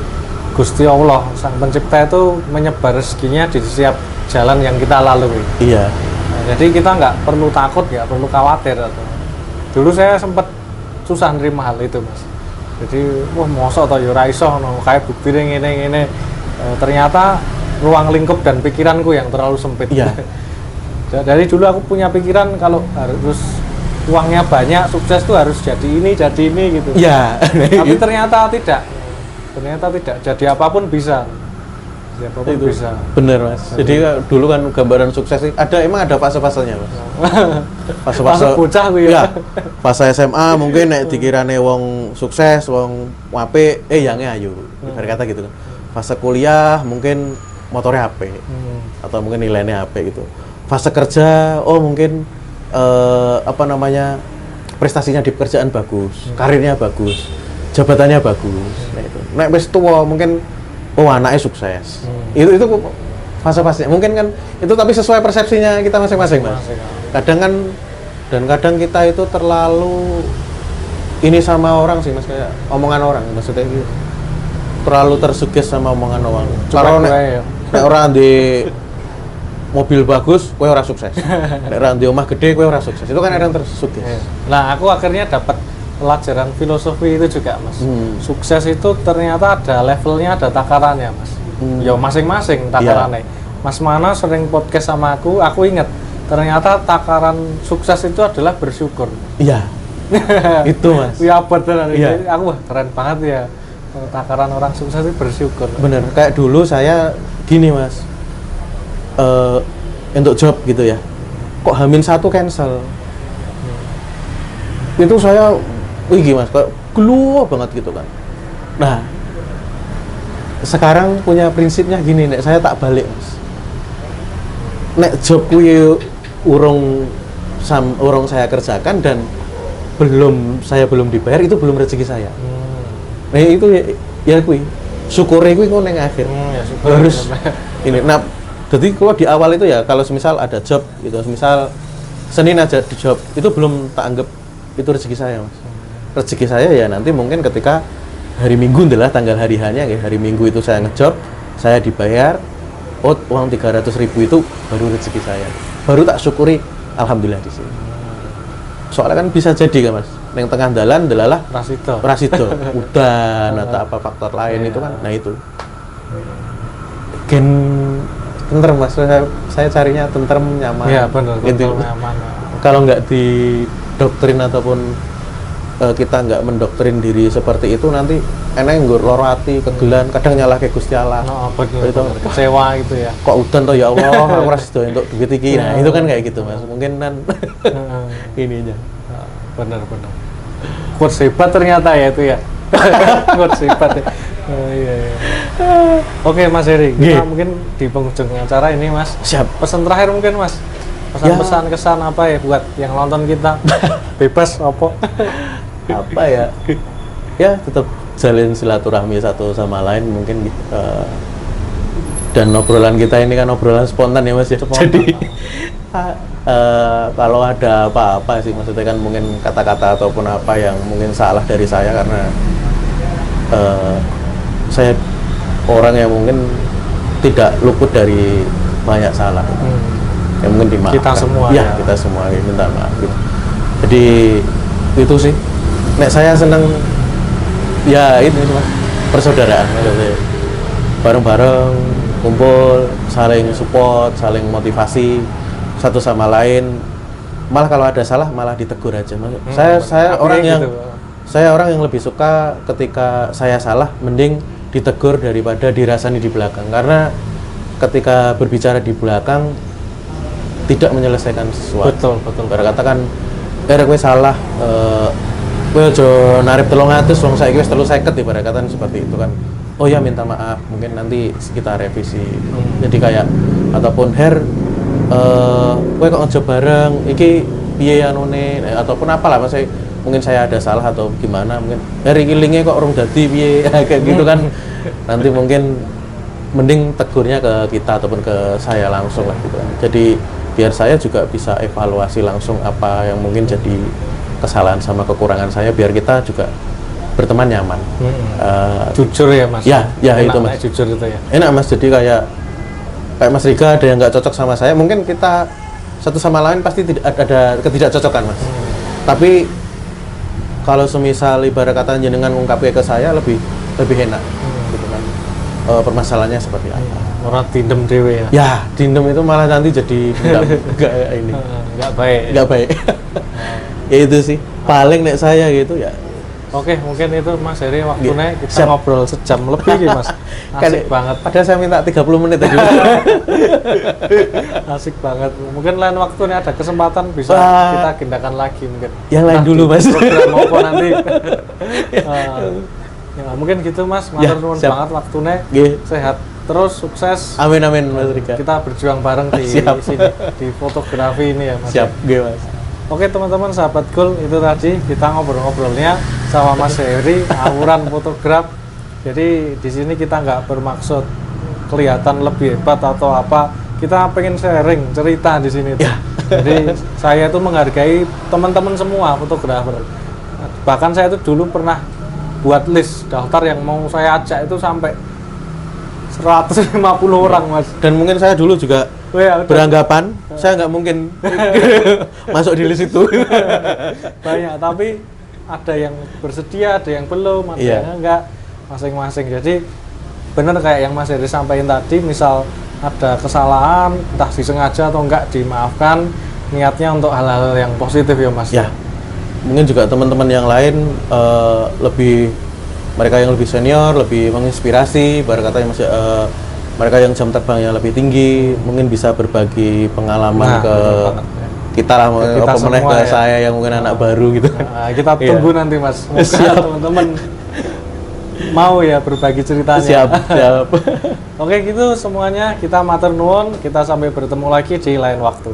Gusti Allah Sang Pencipta itu menyebar rezekinya di setiap jalan yang kita lalui. Iya. Nah, jadi kita nggak perlu takut, nggak perlu khawatir. Dulu saya sempat susah nerima hal itu mas. Jadi wah mosok atau ora iso kayak bukti ngene. Ternyata ruang lingkup dan pikiranku yang terlalu sempit. Iya. Dari dulu aku punya pikiran kalau harus uangnya banyak, sukses tuh harus jadi ini gitu. Iya. Tapi ternyata tidak. Jadi apapun bisa. Siapapun itu bisa. Bener mas. Jadi dulu kan gambaran sukses emang ada fase-fasenya mas. Fase bocah tuh ya. Fase SMA mungkin nek dikirane wong sukses, wong apik, yange ayu. Ibarat kata gitu kan. Fase kuliah mungkin motornya apik. Atau mungkin nilainya apik gitu. Fase kerja, mungkin prestasinya di pekerjaan bagus, karirnya bagus, jabatannya bagus. Nah itu. Nek wis tuwa mungkin anaknya sukses. Itu fase-fasenya. Mungkin kan itu, tapi sesuai persepsinya kita masing-masing, Mas. Kadang kita itu terlalu ini sama orang sih, Mas, kayak omongan orang, maksudnya gitu. Terlalu tersugesti sama omongan orang. Kalau nek orang di mobil bagus, kowe ora sukses. Nek ra ndek omah gede, kowe ora sukses. Itu kan yang tersukses. Nah, aku akhirnya dapat pelajaran filosofi itu juga, Mas. Sukses itu ternyata ada levelnya, ada takarannya, Mas. Ya masing-masing takarannya. Mas Mana sering podcast sama aku ingat ternyata takaran sukses itu adalah bersyukur. Iya. Itu, Mas. Iya, betul. Iya. Aku wah, keren banget ya. Takaran orang sukses itu bersyukur. Bener, kayak dulu saya gini, Mas. Untuk job gitu ya. Kok H-1 cancel? Itu saya wih Mas, kayak gelo banget gitu kan. Nah, sekarang punya prinsipnya gini, nek saya tak balik, Mas. Nek job kuwi urung saya kerjakan dan saya belum dibayar, itu belum rezeki saya. Nah, itu ya kuwi. Syukure kuwi kok ning akhir. Ya, syukur. Harus ini. Nah, jadi kalau di awal itu ya, kalau semisal ada job gitu, semisal Senin aja di job, itu belum tak anggap itu rezeki saya, Mas. Rezeki saya ya nanti mungkin ketika hari Minggu adalah tanggal hari hanya, ya. Hari Minggu itu saya ngejob, saya dibayar, uang 300.000 itu baru rezeki saya. Baru tak syukuri, alhamdulillah di sini. Soalnya kan bisa jadi kan, Mas, yang tengah jalan adalah Prasido, udan atau apa faktor lain itu kan, nah itu. Gen tentrem, Mas, saya carinya tentrem, nyaman. Iya benar, gitu. nyaman. Kalau nggak didoktrin ataupun kita nggak mendoktrin diri seperti itu, nanti enak nggur loro ati, kegelan, kadang nyalah ke Gusti Allah. Benar, itu kecewa gitu ya. Kok udan toh ya Allah, aku rasa untuk duit iki. Nah, itu kan kayak gitu, Mas. Mungkin kan ininya. Benar. Quotes hebat ternyata ya itu ya. Quotes hebat ya. Iya. Oke, Mas Heri, kita mungkin di penghujung acara ini, Mas. Siap. Pesan terakhir mungkin, Mas. Pesan-pesan kesan apa ya buat yang nonton kita? Bebas apa? Apa ya? Ya, tetap jalin silaturahmi satu sama lain mungkin dan obrolan kita ini kan obrolan spontan ya, Mas ya. Jadi kalau ada apa-apa sih, maksudnya kan mungkin kata-kata ataupun apa yang mungkin salah dari saya, karena saya orang yang mungkin tidak luput dari banyak salah. Yang mungkin dimaafkan. Kita semua ya. Kita semua minta maaf gitu. Jadi itu sih. Nek saya seneng ya itu Mas, persaudaraan maksudnya. Bareng-bareng kumpul, saling support, saling motivasi satu sama lain. Malah kalau ada salah malah ditegur aja. Saya orang yang gitu. Saya orang yang lebih suka ketika saya salah mending ditegur daripada dirasani di belakang, karena ketika berbicara di belakang tidak menyelesaikan sesuatu. Betul. Katakan kowe salah, kowe aja narip 300 wong saiki wis 350 ibarat kata seperti itu kan. Oh ya, minta maaf, mungkin nanti kita revisi. Jadi kayak ataupun kowe kok ngejob bareng iki piye anune, ataupun apalah Mas, mungkin saya ada salah atau gimana, mungkin hari kilingnya kok orang dadi piye kayak gitu kan. Nanti mungkin mending tegurnya ke kita ataupun ke saya langsung lah gitu kan. Jadi biar saya juga bisa evaluasi langsung apa yang mungkin jadi kesalahan sama kekurangan saya, biar kita juga berteman nyaman. Jujur ya, Mas. Ya enak, itu Mas. Jujur itu ya. Enak Mas, jadi kayak Mas Riga ada yang nggak cocok sama saya, mungkin kita satu sama lain pasti tidak ada ketidakcocokan Mas. Tapi kalau semisal ibarat kata jenengan ngungkapnya ke saya lebih enak, gitu kan. Permasalahannya seperti apa? Orang dindem dewe ya. Ya, dindem itu malah nanti jadi enggak ini. Enggak baik. Ya itu sih. Paling nek saya gitu ya. Oke, mungkin itu Mas Heri waktunya kita ngobrol sejam lebih nih Mas. Asik banget. Padahal saya minta 30 menit tadi. Asik banget. Mungkin lain waktu nih ada kesempatan bisa kita agendakan lagi mungkin. Yang lain dulu Mas. Program apa nanti. Ya, mungkin gitu Mas. Matur nuwun banget waktunya. Sehat terus, sukses. Amin Mas Rika. Kita berjuang bareng di sini di fotografi ini ya Mas. Siap, Mas. Oke teman-teman, sahabat Goal, itu tadi kita ngobrol-ngobrolnya sama Mas Heri, awuran fotograf. Jadi di sini kita nggak bermaksud kelihatan lebih hebat atau apa. Kita pengen sharing cerita di sini. Ya. Jadi saya itu menghargai teman-teman semua fotografer. Bahkan saya itu dulu pernah buat list daftar yang mau saya ajak itu sampai 150 orang Mas. Dan mungkin saya dulu juga Oh ya, udah. beranggapan saya nggak mungkin masuk di list itu. Banyak, tapi ada yang bersedia, ada yang belum, ada Iya. yang enggak, masing-masing. Jadi bener kayak yang Mas Heri sampaikan tadi, misal ada kesalahan, entah disengaja atau enggak, dimaafkan, niatnya untuk hal-hal yang positif ya Mas. Ya, mungkin juga teman-teman yang lain mereka yang lebih senior, lebih menginspirasi, baru katanya masih mereka yang jam terbangnya lebih tinggi, mungkin bisa berbagi pengalaman ke betul banget, ya. kita lah, Ke kita apa meneh semua ke ya. saya yang mungkin anak baru gitu. Nah, kita Iya. tunggu nanti Mas. Semoga Siap. teman-teman mau ya berbagi ceritanya. Siap, siap. Oke gitu semuanya, kita matur nuwun, kita sampai bertemu lagi di lain waktu.